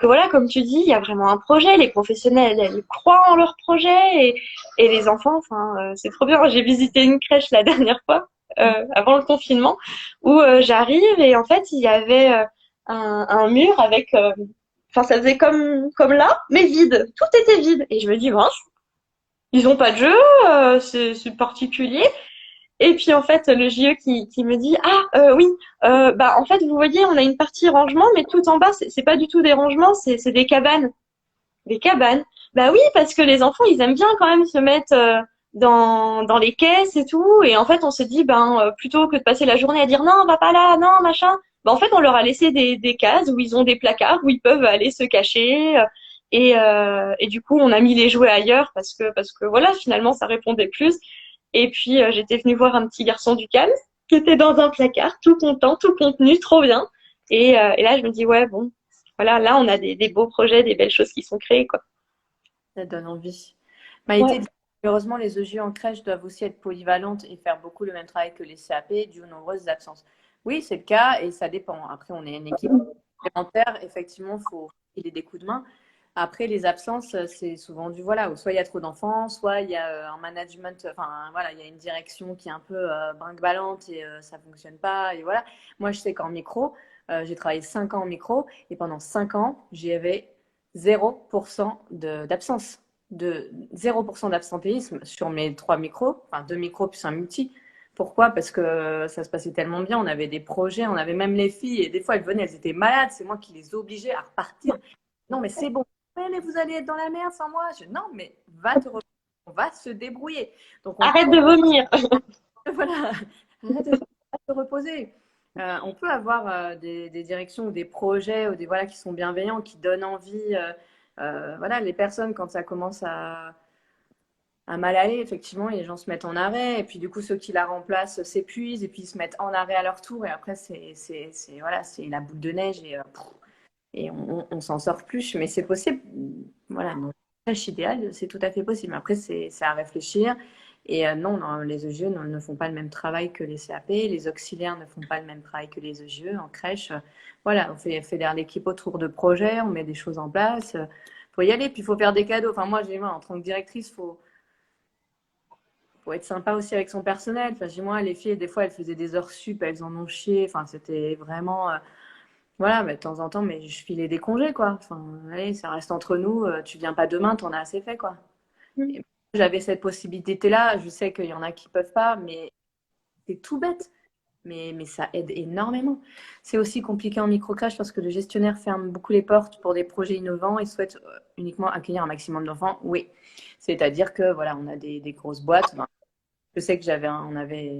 voilà comme tu dis, il y a vraiment un projet, les professionnels ils croient en leur projet et les enfants enfin c'est trop bien. J'ai visité une crèche la dernière fois avant le confinement où j'arrive et en fait il y avait un mur avec enfin ça faisait comme là mais vide, tout était vide et je me dis mince, ils ont pas de jeu, c'est particulier. Et puis en fait, le JE qui me dit ah oui, bah en fait vous voyez, on a une partie rangement, mais tout en bas c'est pas du tout des rangements, c'est des cabanes, des cabanes. Bah oui, parce que les enfants ils aiment bien quand même se mettre dans les caisses et tout. Et en fait, on se dit ben plutôt que de passer la journée à dire non, on va pas là, non machin. Bah en fait, on leur a laissé des cases où ils ont des placards où ils peuvent aller se cacher. Et du coup, on a mis les jouets ailleurs parce que voilà, finalement, ça répondait plus. Et puis, j'étais venue voir un petit garçon du CAMS qui était dans un placard, tout content, tout contenu, trop bien. Et là, je me dis, ouais, bon, voilà, là, on a des beaux projets, des belles choses qui sont créées, quoi. ça donne envie. Ouais. Maïté dit, malheureusement, les EJ en crèche doivent aussi être polyvalentes et faire beaucoup le même travail que les CAP dû aux nombreuses absences. Oui, c'est le cas et ça dépend. Après, on est une équipe complémentaire. Effectivement, il faut filer des coups de main. Après, les absences, c'est souvent du voilà, soit il y a trop d'enfants, soit il y a un management, enfin voilà, il y a une direction qui est un peu brinque-ballante et ça fonctionne pas. Et voilà. Moi, je sais qu'en micro, j'ai travaillé 5 ans en micro et pendant 5 ans, j'avais 0% d'absence, de 0% d'absentéisme sur mes 3 micros, enfin 2 micros plus un multi. Pourquoi? Parce que ça se passait tellement bien, on avait des projets, on avait même les filles, et des fois elles venaient, elles étaient malades, c'est moi qui les obligeais à repartir. Non, mais c'est bon. Ouais, mais vous allez être dans la merde sans moi. Non, mais va te reposer, on va se débrouiller. Donc on Arrête de vomir. voilà, arrête de te reposer. On peut avoir des directions ou des projets ou des voilà qui sont bienveillants, qui donnent envie. Voilà, les personnes quand ça commence à mal aller, effectivement, les gens se mettent en arrêt et puis du coup ceux qui la remplacent s'épuisent et puis ils se mettent en arrêt à leur tour et après c'est voilà, c'est la boule de neige et on s'en sort plus. Mais c'est possible. Voilà. crèche idéale, c'est tout à fait possible. Après, c'est à réfléchir. Et non, non, les EGE ne font pas le même travail que les CAP. Les auxiliaires ne font pas le même travail que les EGE en crèche. Voilà, on fédère l'équipe autour de projets, on met des choses en place. Faut y aller, puis il faut faire des cadeaux. Enfin, moi, en tant que directrice, faut être sympa aussi avec son personnel. Enfin, chez moi, les filles, des fois, elles faisaient des heures sup, elles en ont chié. Enfin, c'était vraiment. Voilà, mais de temps en temps, mais je filais des congés, quoi. Enfin, allez, ça reste entre nous. Tu viens pas demain, t'en as assez fait, quoi. Mm. Et j'avais cette possibilité-là. Je sais qu'il y en a qui peuvent pas, mais c'est tout bête. Mais ça aide énormément. C'est aussi compliqué en microcrèche parce que le gestionnaire ferme beaucoup les portes pour des projets innovants et souhaite uniquement accueillir un maximum d'enfants. Oui, c'est-à-dire que voilà, on a des grosses boîtes. Enfin, je sais que on avait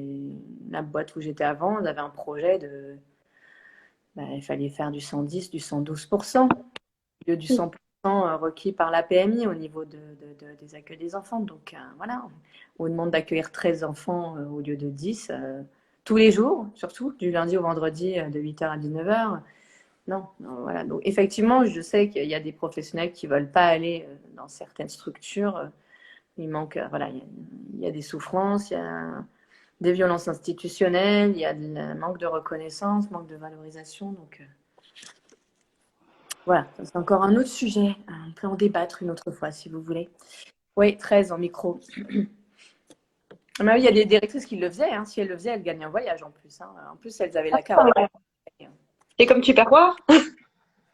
la boîte où j'étais avant, on avait un projet de, il fallait faire du 110, du 112%, au lieu du 100% requis par la PMI au niveau des accueils des enfants. Donc voilà, on demande d'accueillir 13 enfants au lieu de 10 tous les jours, surtout du lundi au vendredi de 8h à 19h. Non, non, voilà. Donc effectivement, je sais qu'il y a des professionnels qui ne veulent pas aller dans certaines structures. Il manque, voilà, il y a des souffrances, il y a des violences institutionnelles, il y a un manque de reconnaissance, manque de valorisation. Donc voilà, c'est encore un autre sujet. On peut en débattre une autre fois si vous voulez. Oui, 13 en micro. Mais oui, il y a des directrices qui le faisaient. Hein. Si elles le faisaient, elles gagnaient un voyage en plus. Hein. En plus, elles avaient la carte. C'est comme Tupperware.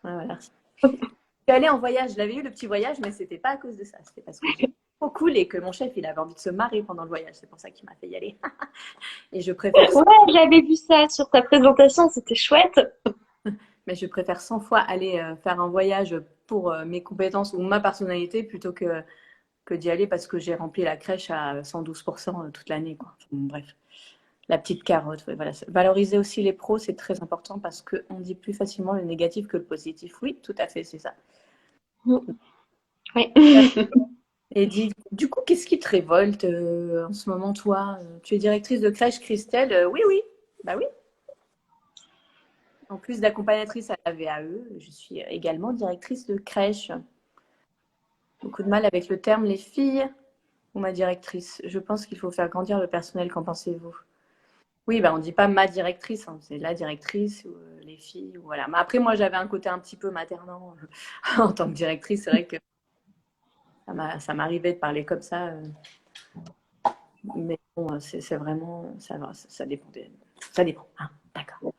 Voilà. Je suis allée en voyage. Je l'avais eu le petit voyage, mais c'était pas à cause de ça. C'était parce que j'étais trop cool et que mon chef, il avait envie de se marrer pendant le voyage. C'est pour ça qu'il m'a fait y aller. Et je préfère. Ouais, j'avais vu ça sur ta présentation, c'était chouette. Mais je préfère 100 fois aller faire un voyage pour mes compétences ou ma personnalité plutôt que d'y aller parce que j'ai rempli la crèche à 112% toute l'année. Quoi. Bon, bref, la petite carotte. Ouais, voilà. Valoriser aussi les pros, c'est très important parce qu'on dit plus facilement le négatif que le positif. Oui, tout à fait, c'est ça. Oui. Et du coup, qu'est-ce qui te révolte en ce moment, toi? Tu es directrice de crèche, Christelle? Oui, oui. Bah oui. En plus d'accompagnatrice à la VAE, je suis également directrice de crèche. Beaucoup de mal avec le terme les filles ou ma directrice. Je pense qu'il faut faire grandir le personnel. Qu'en pensez-vous? Oui, bah on ne dit pas ma directrice, hein, c'est la directrice ou les filles. Ou voilà. Mais après, moi, j'avais un côté un petit peu maternant en tant que directrice. C'est vrai que ça m'arrivait de parler comme ça. Mais bon, c'est vraiment, ça dépend. Ça dépend. Hein, d'accord.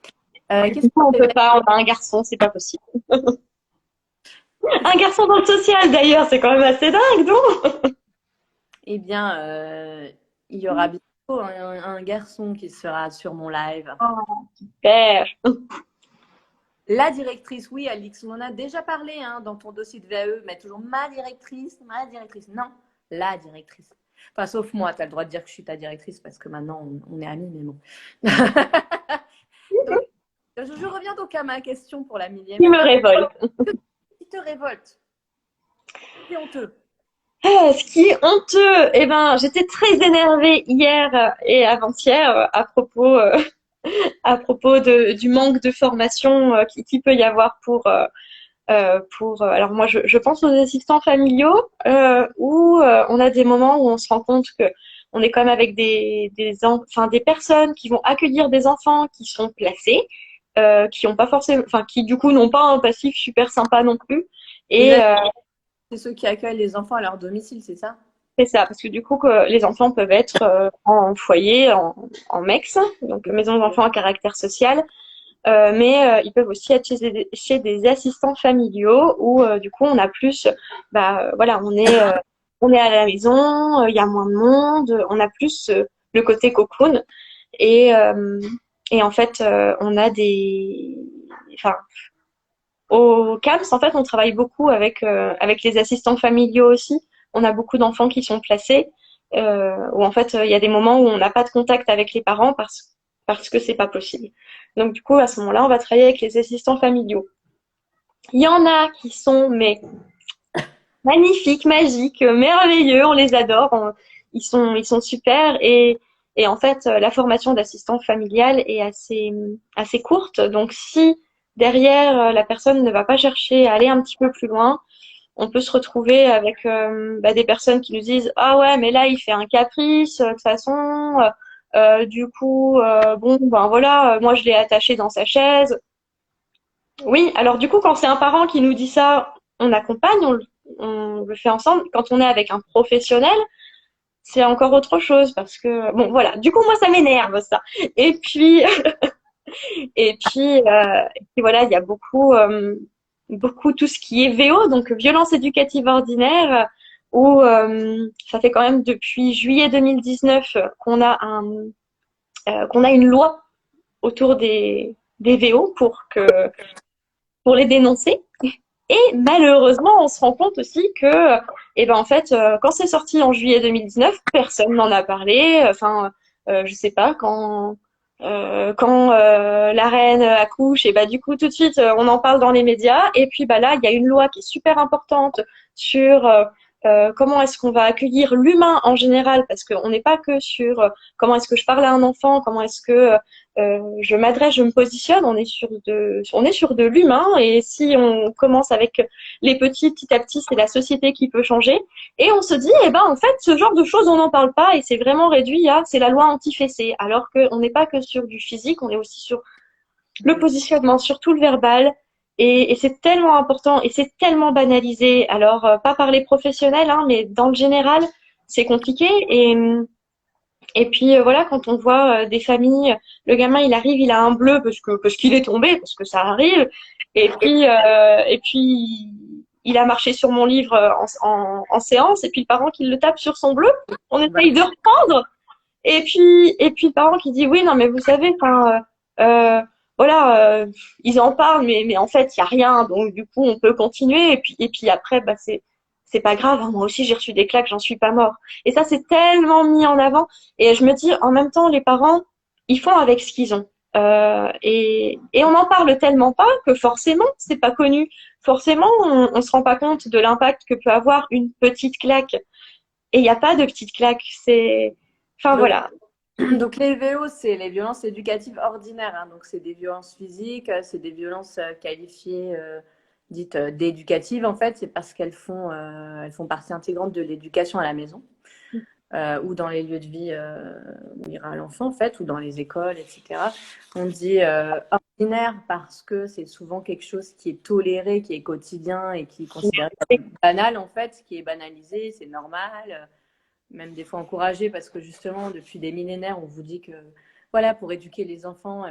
Qu'est-ce que On tu peut fais? pas, on a un garçon, c'est pas possible. Un garçon dans le social d'ailleurs, c'est quand même assez dingue, non? Eh bien, il y aura bientôt un garçon qui sera sur mon live. Super. La directrice, oui, Alix, on en a déjà parlé hein, dans ton dossier de VAE, mais toujours ma directrice, ma directrice. Non, la directrice. Enfin, sauf moi, tu as le droit de dire que je suis ta directrice parce que maintenant, on est amis, mais bon. Donc, je reviens donc à ma question pour la millième. Il me révolte. Qui te révolte? C'est honteux. Ce qui est honteux, eh ben, j'étais très énervée hier et avant-hier à propos du manque de formation qui peut y avoir alors moi je pense aux assistants familiaux où on a des moments où on se rend compte que on est quand même avec des personnes qui vont accueillir des enfants qui sont placés qui ont pas forcément enfin qui du coup n'ont pas un passif super sympa non plus et C'est ceux qui accueillent les enfants à leur domicile, c'est ça? c'est ça parce que du coup que les enfants peuvent être en foyer en MEX donc maison d'enfants à caractère social. Mais ils peuvent aussi être chez des assistants familiaux où du coup on a plus, voilà, on est à la maison, il y a moins de monde, on a plus le côté cocoon et et en fait on a enfin au CAMS en fait on travaille beaucoup avec les assistants familiaux aussi. On a beaucoup d'enfants qui sont placés où en fait il y a des moments où on n'a pas de contact avec les parents parce que c'est pas possible. Donc du coup, à ce moment-là, on va travailler avec les assistants familiaux. Il y en a qui sont mais magnifiques, magiques, merveilleux, on les adore, ils sont super et en fait, la formation d'assistant familial est assez courte. Donc si derrière la personne ne va pas chercher à aller un petit peu plus loin, on peut se retrouver avec des personnes qui nous disent ah ouais mais là il fait un caprice de toute façon du coup bon ben voilà moi je l'ai attaché dans sa chaise. Oui, alors du coup quand c'est un parent qui nous dit ça, on accompagne, on le fait ensemble. Quand on est avec un professionnel, c'est encore autre chose parce que bon voilà, du coup moi ça m'énerve ça. Et puis et puis voilà, il y a beaucoup tout ce qui est VO, donc violence éducative ordinaire, où ça fait quand même depuis juillet 2019 qu'on a une loi autour des VO pour les dénoncer. Et malheureusement, on se rend compte aussi que, en fait, quand c'est sorti en juillet 2019, personne n'en a parlé. Enfin, je sais pas quand la reine accouche, et du coup tout de suite on en parle dans les médias. Et puis là, il y a une loi qui est super importante sur comment est-ce qu'on va accueillir l'humain en général, parce qu'on n'est pas que sur comment est-ce que je parle à un enfant, comment est-ce que je m'adresse, je me positionne. On est sur de l'humain, et si on commence avec les petits, petit à petit, c'est la société qui peut changer. Et on se dit, en fait, ce genre de choses, on n'en parle pas, et c'est vraiment réduit à, c'est la loi anti-fessée, alors qu'on n'est pas que sur du physique, on est aussi sur le positionnement, sur tout le verbal. Et c'est tellement important, et c'est tellement banalisé. Alors, pas par les professionnels, hein, mais dans le général, c'est compliqué. Et puis voilà, quand on voit des familles, le gamin il arrive, il a un bleu parce qu'il est tombé, parce que ça arrive. Et puis il a marché sur mon livre en séance, et puis le parent qui le tape sur son bleu, on essaye de reprendre. Et puis le parent qui dit oui, non mais vous savez, enfin voilà, ils en parlent, mais en fait il y a rien, donc du coup on peut continuer. Et puis après c'est pas grave, hein, moi aussi j'ai reçu des claques, j'en suis pas mort. Et ça c'est tellement mis en avant. Et je me dis en même temps les parents ils font avec ce qu'ils ont. Et on n'en parle tellement pas que forcément c'est pas connu. Forcément on se rend pas compte de l'impact que peut avoir une petite claque. Et il n'y a pas de petite claque. Enfin voilà. Donc les VO, c'est les violences éducatives ordinaires. Hein. Donc c'est des violences physiques, c'est des violences qualifiées dites d'éducatives en fait. C'est parce elles font partie intégrante de l'éducation à la maison ou dans les lieux de vie où ira l'enfant en fait, ou dans les écoles, etc. On dit ordinaire parce que c'est souvent quelque chose qui est toléré, qui est quotidien et qui est considéré comme banal en fait, qui est banalisé, c'est normal. Même des fois encouragé parce que justement depuis des millénaires on vous dit que voilà pour éduquer les enfants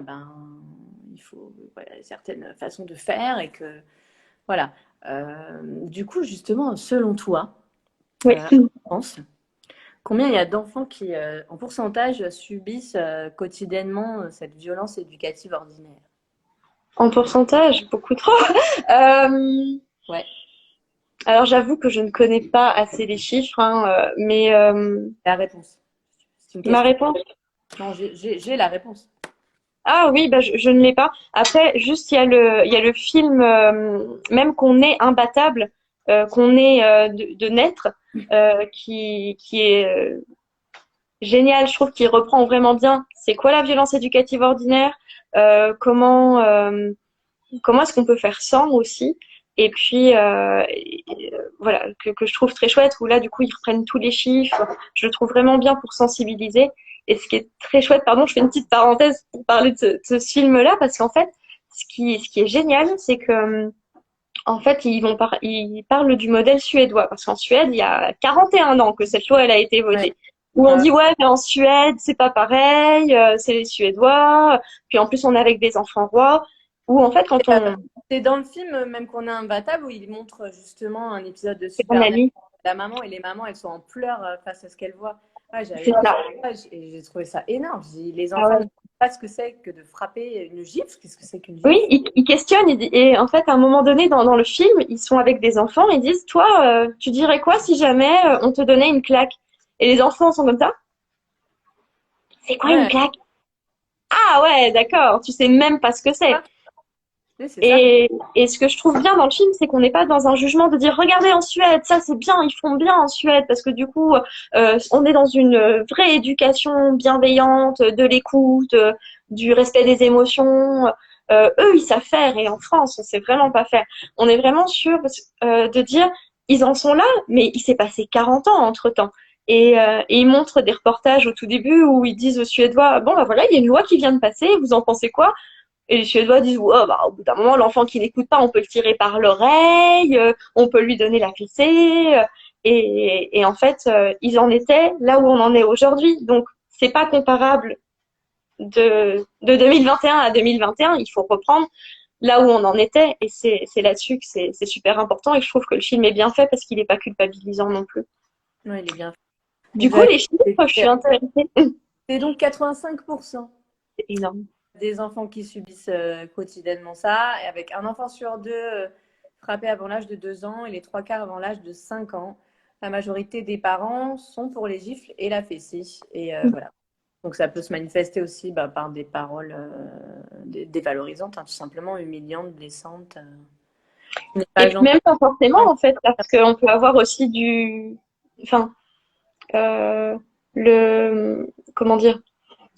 il faut certaines façons de faire et que voilà du coup justement selon toi Oui. en France, combien il y a d'enfants qui en pourcentage subissent quotidiennement cette violence éducative ordinaire? En pourcentage, beaucoup trop. Ouais, Alors j'avoue que je ne connais pas assez les chiffres, hein, mais la réponse. C'est une ma question. réponse. Non, j'ai la réponse. Ah oui, je ne l'ai pas. Après, juste il y a le film, même qu'on est imbattable, qu'on est de naître, qui est génial. Je trouve qu'il reprend vraiment bien. C'est quoi la violence éducative ordinaire? Comment est-ce qu'on peut faire sans aussi? Et puis voilà, que je trouve très chouette, où là du coup ils reprennent tous les chiffres. Je le trouve vraiment bien pour sensibiliser. Et ce qui est très chouette, pardon, je fais une petite parenthèse pour parler de ce film-là, parce qu'en fait, ce qui est génial, c'est que en fait ils parlent du modèle suédois, parce qu'en Suède il y a 41 ans que cette loi elle a été votée. Ouais. Où on dit ouais mais en Suède c'est pas pareil, c'est les Suédois, puis en plus on est avec des enfants rois, où en fait quand on C'est dans le film même qu'on a imbattable où il montre justement un épisode de c'est un Super ami, la maman et les mamans elles sont en pleurs face à ce qu'elles voient. Ouais, j'avais c'est vu ça. ça et j'ai trouvé ça énorme. J'ai dit, les Ah enfants ne ouais. savent pas ce que c'est que de frapper une gifle. Qu'est-ce que c'est qu'une Oui, gifle? ils questionnent, et en fait à un moment donné dans le film ils sont avec des enfants, ils disent toi tu dirais quoi si jamais on te donnait une claque? Et les enfants sont comme ça, c'est quoi une Ouais, claque? Ah ouais d'accord, tu sais même pas ce que c'est. oui, c'est ça. Et ce que je trouve bien dans le film, c'est qu'on n'est pas dans un jugement de dire regardez en Suède, ça c'est bien, ils font bien en Suède, parce que du coup, on est dans une vraie éducation bienveillante, de l'écoute, du respect des émotions. Eux, ils savent faire, et en France, on sait vraiment pas faire. On est vraiment sûr de dire ils en sont là, mais il s'est passé 40 ans entre-temps. Et ils montrent des reportages au tout début où ils disent aux Suédois, bon, bah voilà, il y a une loi qui vient de passer, vous en pensez quoi? Et les Suédois disent, ouais, bah, au bout d'un moment, l'enfant qui n'écoute pas, on peut le tirer par l'oreille, on peut lui donner la fessée. Et en fait, ils en étaient là où on en est aujourd'hui. Donc, c'est pas comparable de 2021 à 2021. Il faut reprendre là où on en était. Et c'est là-dessus que c'est super important. Et je trouve que le film est bien fait parce qu'il n'est pas culpabilisant non plus. Ouais, il est bien fait. Du coup, les chiffres, je suis intéressée. C'est donc 85% C'est énorme. des enfants qui subissent quotidiennement ça, et avec un enfant sur deux frappé avant l'âge de 2 ans et les 3 quarts avant l'âge de 5 ans. La majorité des parents sont pour les gifles et la fessée. Et voilà. Donc ça peut se manifester aussi par des paroles dévalorisantes, hein, tout simplement humiliantes, blessantes. Et puis même pas forcément, en fait, parce qu'on peut avoir aussi enfin, comment dire,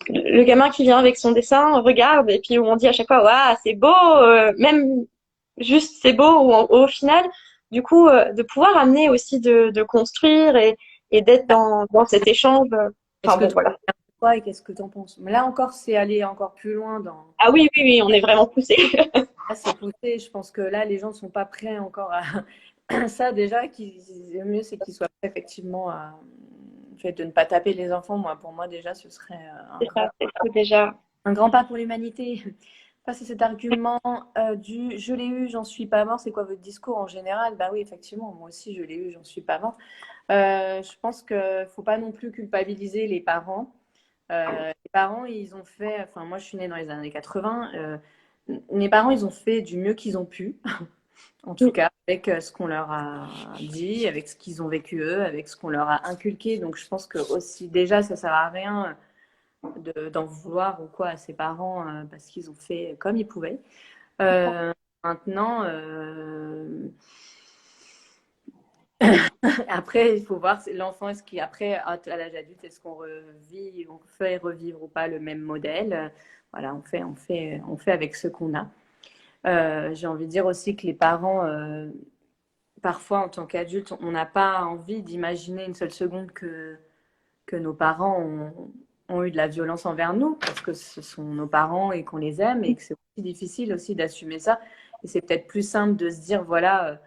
le gamin qui vient avec son dessin, regarde, et puis où on dit à chaque fois, waouh, c'est beau, même juste c'est beau, ou au final, du coup, de pouvoir amener aussi de construire et d'être dans cet échange. Enfin bon, voilà. Et qu'est-ce que tu en penses? Mais là encore, c'est aller encore plus loin dans. Ah oui, oui, oui, on est vraiment poussé. Là, c'est poussé. Je pense que là, les gens ne sont pas prêts encore à ça. Déjà, le mieux, c'est qu'ils soient prêts effectivement à le fait de ne pas taper les enfants. Moi, pour moi, déjà, ce serait déjà un grand pas pour l'humanité. Face à cet argument du je l'ai eu, j'en suis pas mort, c'est quoi votre discours en général? Bah oui, effectivement, moi aussi je l'ai eu, j'en suis pas mort. Je pense qu'il ne faut pas non plus culpabiliser les parents. Les parents, ils ont fait, enfin moi je suis née dans les années 80, mes parents, ils ont fait du mieux qu'ils ont pu, en tout cas, avec ce qu'on leur a dit, avec ce qu'ils ont vécu eux, avec ce qu'on leur a inculqué. Donc je pense que aussi déjà, ça sert à rien d'en vouloir ou quoi à ses parents parce qu'ils ont fait comme ils pouvaient. Maintenant, après, il faut voir l'enfant, est-ce qu'après, à l'âge adulte, est-ce qu'on revit, on fait revivre ou pas le même modèle? Voilà, on fait avec ce qu'on a. J'ai envie de dire aussi que les parents, parfois en tant qu'adultes, on n'a pas envie d'imaginer une seule seconde que nos parents ont eu de la violence envers nous, parce que ce sont nos parents et qu'on les aime, et que c'est aussi difficile aussi d'assumer ça. Et c'est peut-être plus simple de se dire, voilà,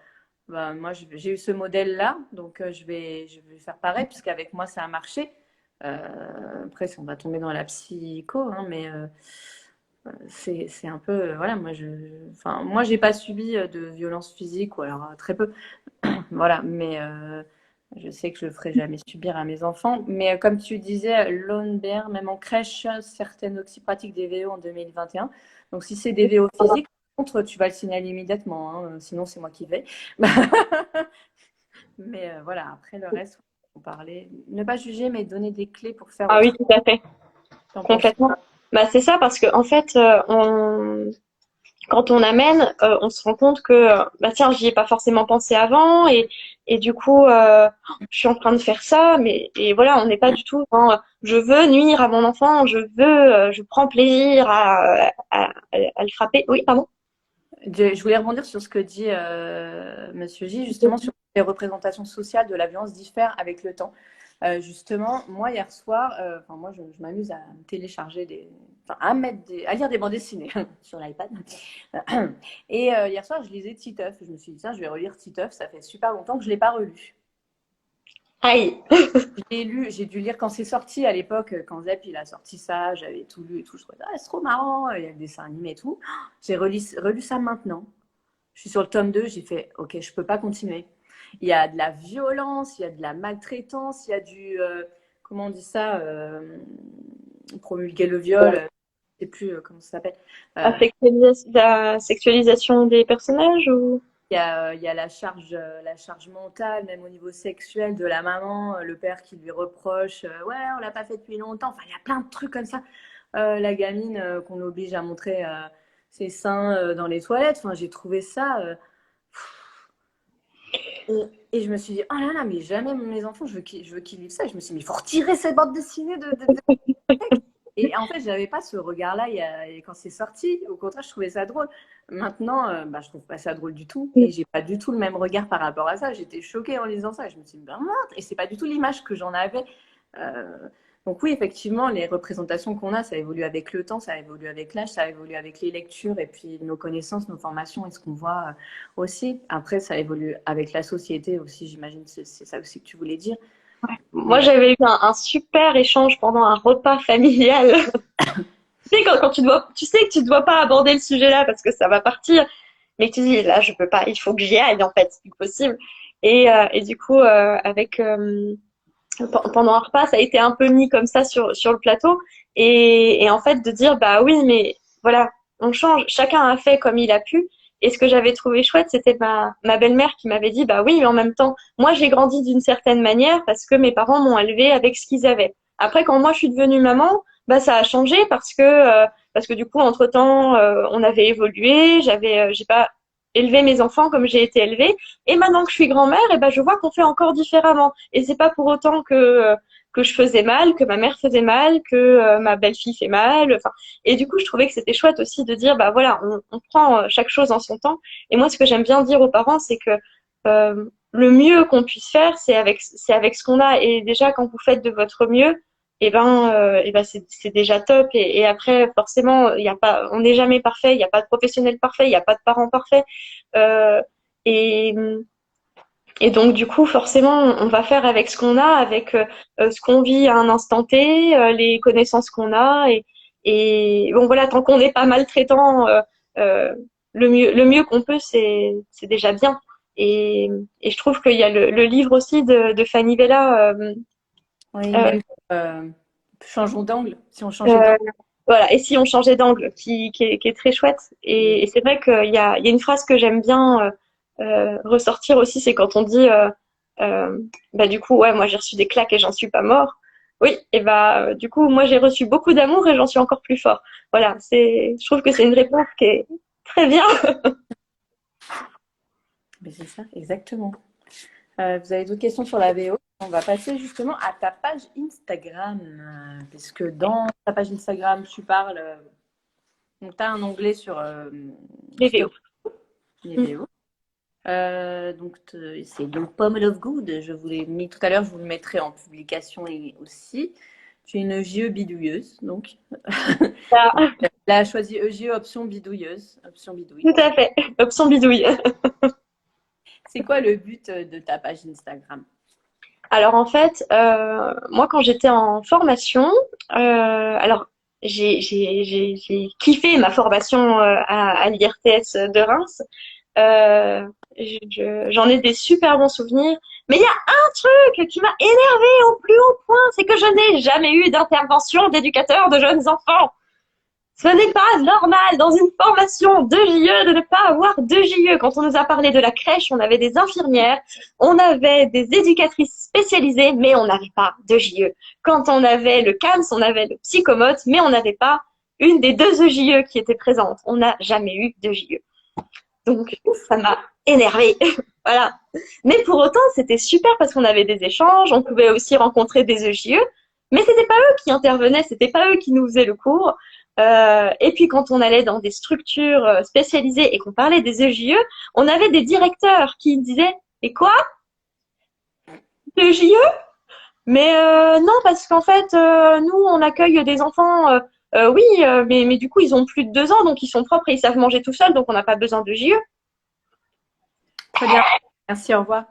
moi j'ai eu ce modèle-là, donc je vais faire pareil, puisqu'avec moi ça a marché. Après, on va tomber dans la psycho, hein, mais c'est un peu, voilà, moi j'ai pas subi de violence physique, ou alors très peu, voilà, mais je sais que je ne le ferai jamais subir à mes enfants. Mais comme tu disais, Lone même en crèche, certaines aussi pratiquent des VO en 2021. Donc si c'est des VO physiques, par contre, tu vas le signaler immédiatement, hein, sinon c'est moi qui vais. Mais voilà, après le reste, on parler. Ne pas juger, mais donner des clés pour faire. Ah oui, tout à fait. Complètement. Bah, c'est ça, parce que en fait, quand on amène, on se rend compte que bah tiens, j'y ai pas forcément pensé avant, et du coup, je suis en train de faire ça, mais et voilà, on n'est pas du tout dans je veux nuire à mon enfant, je prends plaisir à le frapper. Oui, pardon. Je voulais rebondir sur ce que dit Monsieur J, justement sur les représentations sociales de la violence diffèrent avec le temps. Justement, moi hier soir, moi je m'amuse à me télécharger à lire des bandes dessinées sur l'iPad. Et hier soir, je lisais Titeuf. Je me suis dit, tiens, je vais relire Titeuf. Ça fait super longtemps que je ne l'ai pas relu. Aïe. J'ai dû lire quand c'est sorti à l'époque, quand Zep il a sorti ça, j'avais tout lu et tout. Je trouvais c'est trop marrant, il y a le dessin animé et tout. J'ai relu ça maintenant. Je suis sur le tome 2, j'ai fait, ok, je peux pas continuer. Il y a de la violence, il y a de la maltraitance, il y a du, comment on dit ça, promulguer le viol, je ne sais plus comment ça s'appelle. La sexualisation des personnages ou? Il y a la charge mentale, même au niveau sexuel de la maman, le père qui lui reproche, ouais, on l'a pas fait depuis longtemps. Enfin, il y a plein de trucs comme ça. La gamine qu'on oblige à montrer ses seins dans les toilettes. Enfin, j'ai trouvé ça. Et je me suis dit, oh là là, mais jamais mes enfants, je veux qu'ils lisent ça. Et je me suis dit, mais il faut retirer cette bande dessinée de... Et en fait, j'avais pas ce regard-là quand c'est sorti. Au contraire, je trouvais ça drôle. Maintenant, je trouve pas ça drôle du tout. Et j'ai pas du tout le même regard par rapport à ça. J'étais choquée en lisant ça. Je me suis dit, ben mince. Et c'est pas du tout l'image que j'en avais. Euh, donc oui, effectivement, les représentations qu'on a, ça évolue avec le temps, ça évolue avec l'âge, ça évolue avec les lectures et puis nos connaissances, nos formations et ce qu'on voit aussi. Après, ça évolue avec la société aussi, j'imagine. C'est ça aussi que tu voulais dire. Moi, j'avais eu un super échange pendant un repas familial. Tu sais, quand tu sais que tu dois pas aborder le sujet là parce que ça va partir, mais tu dis là, je peux pas, il faut que j'y aille en fait, c'est plus possible. Et du coup, pendant un repas, ça a été un peu mis comme ça sur le plateau. Et en fait, de dire, bah oui, mais voilà, on change. Chacun a fait comme il a pu. Et ce que j'avais trouvé chouette, c'était ma belle-mère qui m'avait dit, bah oui, mais en même temps, moi, j'ai grandi d'une certaine manière parce que mes parents m'ont élevée avec ce qu'ils avaient. Après, quand moi, je suis devenue maman, bah ça a changé parce que du coup, entre-temps, on avait évolué. J'ai pas élevé mes enfants comme j'ai été élevée. Et maintenant que je suis grand-mère, et ben je vois qu'on fait encore différemment. Et c'est pas pour autant que je faisais mal, que ma mère faisait mal, que ma belle-fille fait mal. Enfin, et du coup, je trouvais que c'était chouette aussi de dire, bah voilà, on prend chaque chose en son temps. Et moi, ce que j'aime bien dire aux parents, c'est que le mieux qu'on puisse faire, c'est avec ce qu'on a. Et déjà, quand vous faites de votre mieux, et ben c'est déjà top. Et après, forcément, il y a pas, on n'est jamais parfait. Il n'y a pas de professionnel parfait. Il n'y a pas de parents parfaits. Euh, et et donc, du coup, forcément, on va faire avec ce qu'on a, avec ce qu'on vit à un instant T, les connaissances qu'on a. Et bon, voilà, tant qu'on n'est pas maltraitant, euh, le mieux qu'on peut, c'est déjà bien. Et, et je trouve qu'il y a le livre aussi de Fanny Vella. Oui, Euh, même changeons d'angle. Si on changeait euh, d'angle. voilà, et si on changeait d'angle, qui est très chouette. Et c'est vrai qu'il y a une phrase que j'aime bien ressortir aussi, c'est quand on dit, bah du coup, ouais, moi j'ai reçu des claques et j'en suis pas mort. Oui, et bah du coup, moi j'ai reçu beaucoup d'amour et j'en suis encore plus fort. Voilà, je trouve que c'est une réponse qui est très bien. Mais c'est ça, exactement. Vous avez d'autres questions sur la VO? On va passer justement à ta page Instagram. Puisque dans ta page Instagram, tu parles. Donc, tu as un onglet sur Les VO. les VO. Donc, c'est donc Pommel of Good. Je vous l'ai mis tout à l'heure, je vous le mettrai en publication aussi. Tu es une EGE bidouilleuse, donc. Ça, Elle a choisi EGE option bidouilleuse. Option bidouille. tout à fait. Option bidouille. C'est quoi le but de ta page Instagram? Alors en fait, moi quand j'étais en formation, alors j'ai kiffé ma formation à l'IRTS de Reims. J'en ai des super bons souvenirs. Mais il y a un truc qui m'a énervée au plus haut point, c'est que je n'ai jamais eu d'intervention d'éducateur de jeunes enfants. Ce n'est pas normal dans une formation de JE de ne pas avoir de JE. Quand on nous a parlé de la crèche, on avait des infirmières, on avait des éducatrices spécialisées, mais on n'avait pas de JE. Quand on avait le CAMS, on avait le psychomote, mais on n'avait pas une des deux EJE qui étaient présentes. On n'a jamais eu de JE. Donc, ça m'a énervée. Voilà. Mais pour autant, c'était super parce qu'on avait des échanges, on pouvait aussi rencontrer des EJE, mais c'était pas eux qui intervenaient, c'était pas eux qui nous faisaient le cours. Et puis quand on allait dans des structures spécialisées et qu'on parlait des EJE, on avait des directeurs qui disaient et quoi? EJE? Mais non, parce qu'en fait, nous, on accueille des enfants, oui, mais du coup, ils ont plus de 2 ans, donc ils sont propres et ils savent manger tout seuls, donc on n'a pas besoin de JE. Très bien. Merci, au revoir.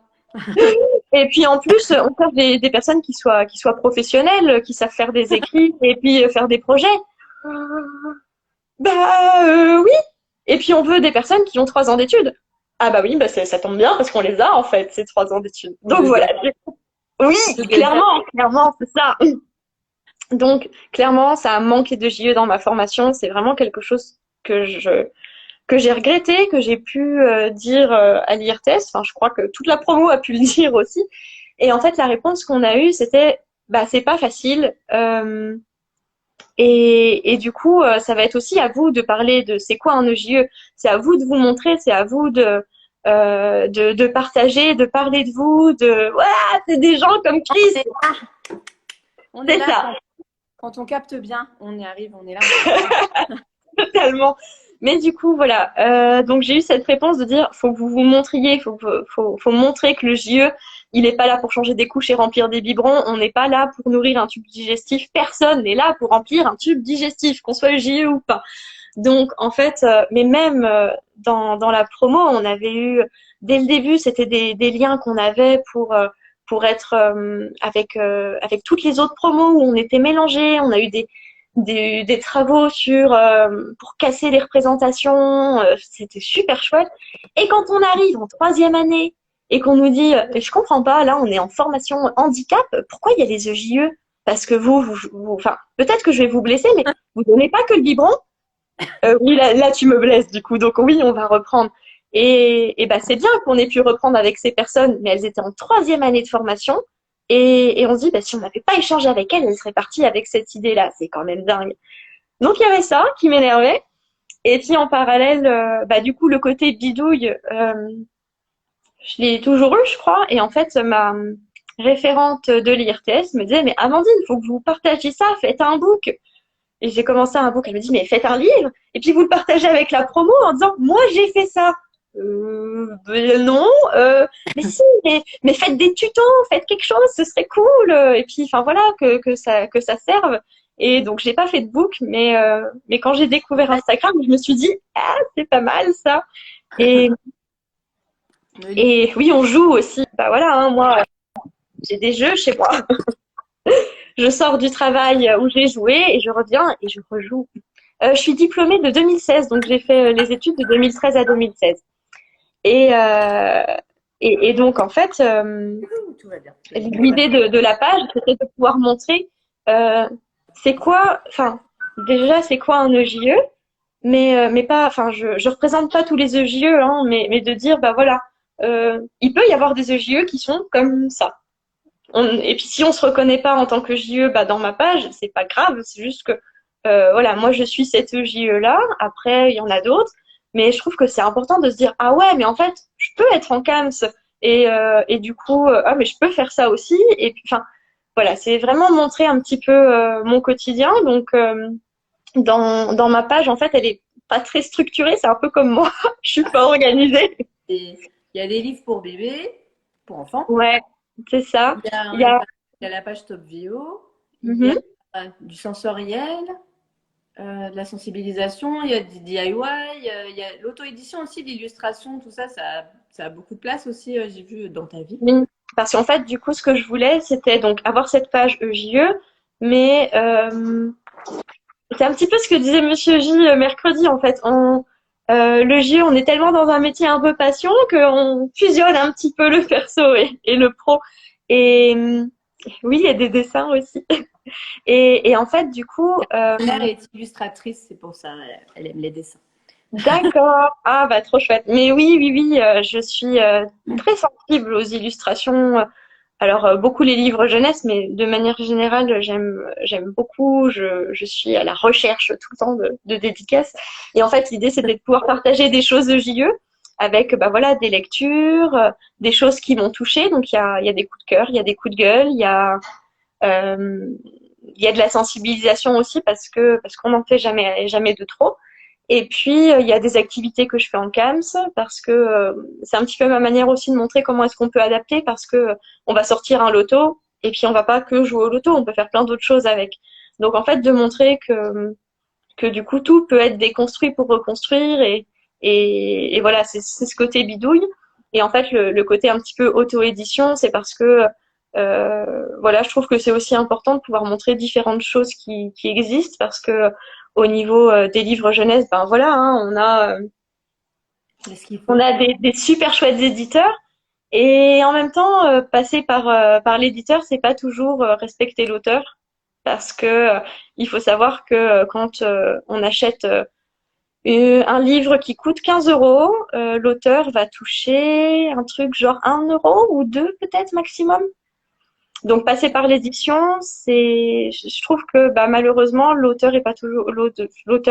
Et puis en plus, on cherche des personnes qui soient professionnelles, qui savent faire des écrits et puis faire des projets. Oui. Et puis on veut des personnes qui ont 3 ans d'études. Ah bah oui, bah ça tombe bien parce qu'on les a en fait, ces 3 ans d'études. Donc voilà. Oui, clairement, c'est ça. Donc clairement, ça a manqué de JE dans ma formation. C'est vraiment quelque chose que j'ai regretté, que j'ai pu dire à l'IRTS. Enfin, je crois que toute la promo a pu le dire aussi. Et en fait, la réponse qu'on a eue, c'était bah c'est pas facile. Et du coup, ça va être aussi à vous de parler de c'est quoi un EJE. C'est à vous de vous montrer, c'est à vous de partager, de parler de vous, voilà, c'est des gens comme Chris. On C'est est là. ça. Quand on capte bien, on y arrive, on est là. Totalement. Mais du coup, voilà. Donc j'ai eu cette réponse de dire, faut que vous vous montriez, faut montrer que le JE, il n'est pas là pour changer des couches et remplir des biberons. On n'est pas là pour nourrir un tube digestif. Personne n'est là pour remplir un tube digestif, qu'on soit JE ou pas. Donc en fait, mais même dans la promo, on avait eu dès le début, c'était des liens qu'on avait pour être avec toutes les autres promos où on était mélangés. On a eu des travaux sur pour casser les représentations. C'était super chouette. Et quand on arrive en 3e année et qu'on nous dit, je comprends pas, là on est en formation handicap, pourquoi il y a les EJE? Parce que enfin, peut-être que je vais vous blesser, mais vous donnez pas que le biberon. Oui, là, tu me blesses du coup. Donc oui, on va reprendre. Et bah, c'est bien qu'on ait pu reprendre avec ces personnes, mais elles étaient en 3e année de formation. Et on se dit, bah, si on n'avait pas échangé avec elles, elles seraient parties avec cette idée-là. C'est quand même dingue. Donc il y avait ça qui m'énervait. Et puis en parallèle, bah, du coup, le côté bidouille, je l'ai toujours eu, je crois. Et en fait, ma référente de l'IRTS me disait, mais Amandine, il faut que vous partagiez ça, faites un book. Et j'ai commencé un book, elle me dit, mais faites un livre, et puis vous le partagez avec la promo en disant, moi j'ai fait ça. Non, mais si, mais faites des tutos, faites quelque chose, ce serait cool. Et puis, enfin voilà, que ça serve. Et donc, j'ai pas fait de book, mais quand j'ai découvert Instagram, je me suis dit, ah, c'est pas mal ça. Et, et oui, on joue aussi. Bah voilà, hein, moi, j'ai des jeux chez moi. Je sors du travail où j'ai joué et je reviens et je rejoue. Je suis diplômée de 2016, donc j'ai fait les études de 2013 à 2016. Et donc, en fait, l'idée de la page, c'était de pouvoir montrer c'est quoi, enfin, déjà, c'est quoi un EJE, mais pas, enfin, je représente pas tous les EJE, hein, mais de dire, bah voilà, il peut y avoir des EJE qui sont comme ça. Et puis si on se reconnaît pas en tant que JE bah, dans ma page, c'est pas grave, c'est juste que voilà, moi je suis cette JE là, après il y en a d'autres, mais je trouve que c'est important de se dire ah ouais, mais en fait, je peux être en CAMS et du coup ah mais je peux faire ça aussi et puis enfin voilà, c'est vraiment montrer un petit peu mon quotidien donc dans ma page en fait, elle est pas très structurée, c'est un peu comme moi, je suis pas organisée. Et il y a des livres pour bébés, pour enfants. Ouais, c'est ça. Il Il y a y a la page Top Vio, il y Mhm. a du sensoriel, de la sensibilisation, il y a du DIY, il y a l'auto-édition aussi, l'illustration, tout ça, ça a beaucoup de place aussi, j'ai vu dans ta vie. Oui, parce qu'en fait, du coup, ce que je voulais, c'était donc avoir cette page EJE, mais c'est un petit peu ce que disait Monsieur J mercredi, en fait. Le J, on est tellement dans un métier un peu passion qu'on fusionne un petit peu le perso et le pro. Et oui, il y a des dessins aussi. Et en fait, du coup, Ma mère est illustratrice, c'est pour ça, elle aime les dessins. d'accord. Ah, bah, trop chouette. Mais oui, oui, oui, je suis très sensible aux illustrations. Alors, beaucoup les livres jeunesse, mais de manière générale, j'aime beaucoup. Je suis à la recherche tout le temps de dédicaces. Et en fait, l'idée, c'était de pouvoir partager des choses de JE avec, bah voilà, des lectures, des choses qui m'ont touchée. Donc, il y a des coups de cœur, il y a des coups de gueule, euh, il y a de la sensibilisation aussi parce qu'on n'en fait jamais de trop. Et puis, il y a des activités que je fais en CAMS parce que c'est un petit peu ma manière aussi de montrer comment est-ce qu'on peut adapter parce que on va sortir un loto et puis on va pas que jouer au loto, on peut faire plein d'autres choses avec. Donc, en fait, de montrer que du coup, tout peut être déconstruit pour reconstruire et voilà, c'est ce côté bidouille. Et en fait, le côté un petit peu auto-édition, c'est parce que voilà, je trouve que c'est aussi important de pouvoir montrer différentes choses qui existent parce que au niveau des livres jeunesse, ben voilà, hein, on a des super chouettes éditeurs et en même temps, passer par l'éditeur, c'est pas toujours respecter l'auteur parce que il faut savoir que quand on achète un livre qui coûte 15 euros, l'auteur va toucher un truc genre 1 euro ou 2 peut-être maximum. Donc passer par l'édition, je trouve que bah, malheureusement l'auteur,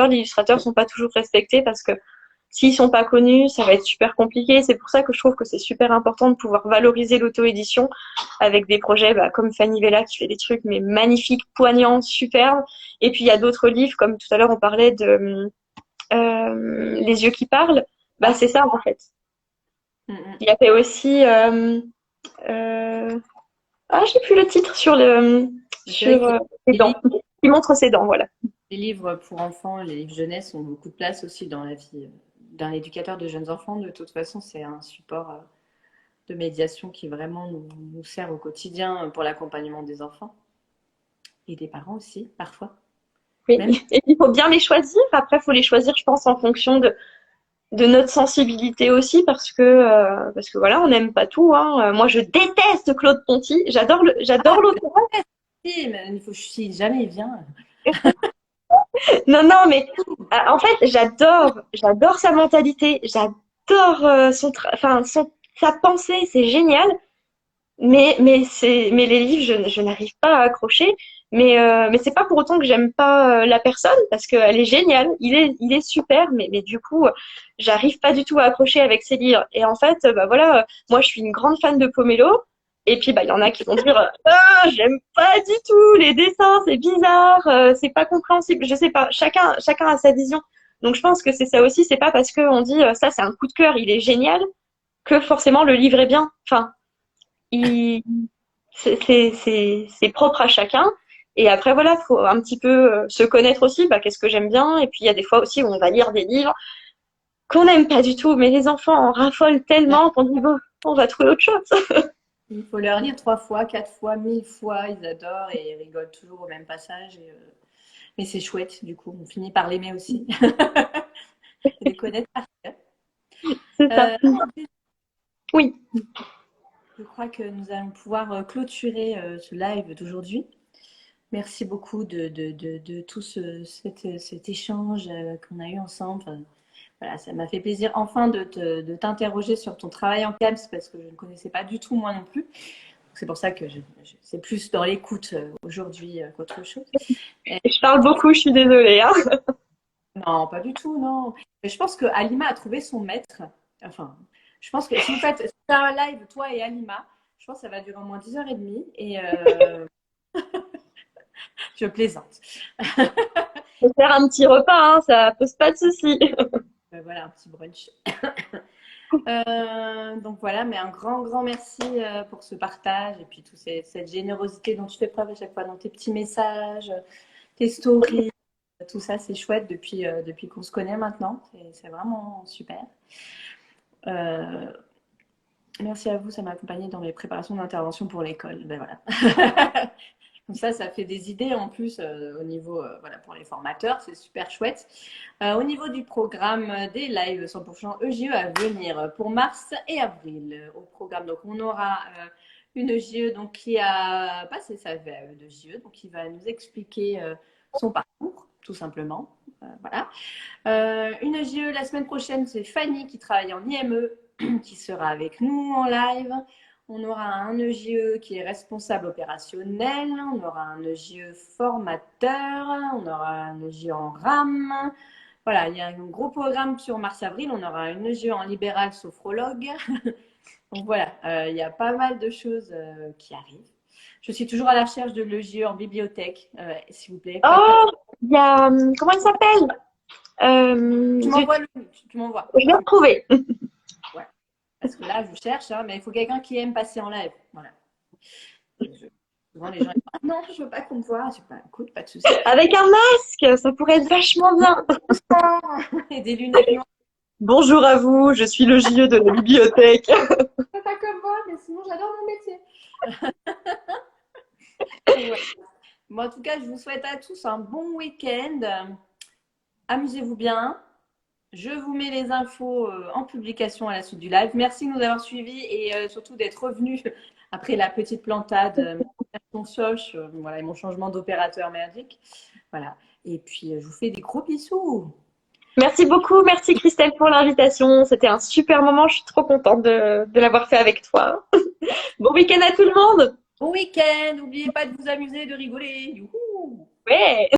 l'illustrateur sont pas toujours respectés parce que s'ils sont pas connus, ça va être super compliqué. C'est pour ça que je trouve que c'est super important de pouvoir valoriser l'auto-édition avec des projets comme Fanny Vella qui fait des trucs mais magnifiques, poignants, superbes. Et puis il y a d'autres livres, comme tout à l'heure on parlait de Les yeux qui parlent. C'est ça en fait. Il y avait aussi j'ai plus le titre sur les dents. Il montre ses dents, voilà. Les livres pour enfants, les livres jeunesse ont beaucoup de place aussi dans la vie d'un éducateur de jeunes enfants. De toute façon, c'est un support de médiation qui vraiment nous sert au quotidien pour l'accompagnement des enfants et des parents aussi, parfois. Oui, et il faut bien les choisir. Après, il faut les choisir, je pense, en fonction de notre sensibilité aussi, parce que voilà, on n'aime pas tout. Hein. Moi, je déteste Claude Ponty. J'adore l'auteur. Oui, mais il faut si jamais il vient. Non, mais en fait, j'adore sa mentalité. J'adore sa pensée. C'est génial. Mais les livres, je n'arrive pas à accrocher. Mais c'est pas pour autant que j'aime pas la personne, parce qu'elle est géniale. Il est super, mais du coup, j'arrive pas du tout à accrocher avec ses livres. Et en fait, voilà, moi je suis une grande fan de Pomelo. Et puis il y en a qui vont dire j'aime pas du tout les dessins, c'est bizarre, c'est pas compréhensible. Je sais pas, chacun a sa vision. Donc je pense que c'est ça aussi. C'est pas parce qu'on dit ça c'est un coup de cœur, il est génial, que forcément le livre est bien. Enfin, c'est propre à chacun. Et après, voilà, faut un petit peu se connaître aussi. Qu'est-ce que j'aime bien? Et puis, il y a des fois aussi où on va lire des livres qu'on n'aime pas du tout. Mais les enfants en raffolent tellement qu'on dit, bon, on va trouver autre chose. Il faut leur lire 3 fois, 4 fois, 1000 fois. Ils adorent et ils rigolent toujours au même passage. Mais c'est chouette, du coup. On finit par l'aimer aussi. Et les connaître par cœur. C'est ça. Oui. Je crois que nous allons pouvoir clôturer ce live d'aujourd'hui. Merci beaucoup de tout cet échange qu'on a eu ensemble. Voilà, ça m'a fait plaisir enfin de t'interroger sur ton travail en CAMS parce que je ne connaissais pas du tout moi non plus. C'est pour ça que c'est plus dans l'écoute aujourd'hui qu'autre chose. Je parle beaucoup, je suis désolée. Hein. Non, pas du tout, non. Je pense que Alima a trouvé son maître. Enfin, je pense que si vous faites un live, toi et Alima, je pense que ça va durer au moins 10h30 et je plaisante. On peut faire un petit repas, hein, ça pose pas de souci. Voilà, un petit brunch. Donc voilà, mais un grand merci pour ce partage et puis toute cette générosité dont tu fais preuve à chaque fois dans tes petits messages, tes stories, tout ça, c'est chouette depuis qu'on se connaît maintenant. C'est vraiment super. Merci à vous, ça m'a accompagnée dans mes préparations d'intervention pour l'école. Ben voilà. Comme ça fait des idées en plus au niveau, voilà, pour les formateurs, c'est super chouette. Au niveau du programme des lives 100% EJE à venir pour mars et avril au programme, donc on aura une EJE donc, qui a passé sa VAE de JE, donc qui va nous expliquer son parcours, tout simplement. Voilà. Une EJE la semaine prochaine, c'est Fanny qui travaille en IME, qui sera avec nous en live. On aura un EJE qui est responsable opérationnel, on aura un EJE formateur, on aura un EJE en RAM. Voilà, il y a un gros programme sur mars-avril. On aura une EJE en libéral sophrologue. Donc voilà, il y a pas mal de choses qui arrivent. Je suis toujours à la recherche de l'EJE en bibliothèque, s'il vous plaît. Oh, il y a... comment il s'appelle Tu m'envoies. Je vais retrouver. Ouais. Parce que là, je cherche, hein, mais il faut quelqu'un qui aime passer en live. Voilà. Souvent, les gens disent ah, non, je veux pas qu'on me voit. Je dis pas, écoute, pas de souci. Avec un masque, ça pourrait être vachement bien. Et des lunettes noires. Bonjour à vous, je suis le JE de la bibliothèque. Pas comme moi, mais sinon, j'adore mon métier. Ouais. Bon, en tout cas, je vous souhaite à tous un bon week-end. Amusez-vous bien. Je vous mets les infos en publication à la suite du live. Merci de nous avoir suivis et surtout d'être revenus après la petite plantade, mon soche, voilà, et mon changement d'opérateur merdique. Voilà. Et puis, je vous fais des gros bisous. Merci beaucoup, merci Christelle pour l'invitation. C'était un super moment, je suis trop contente de l'avoir fait avec toi. Bon week-end à tout le monde. Bon week-end. N'oubliez pas de vous amuser, de rigoler. Youhou. Ouais.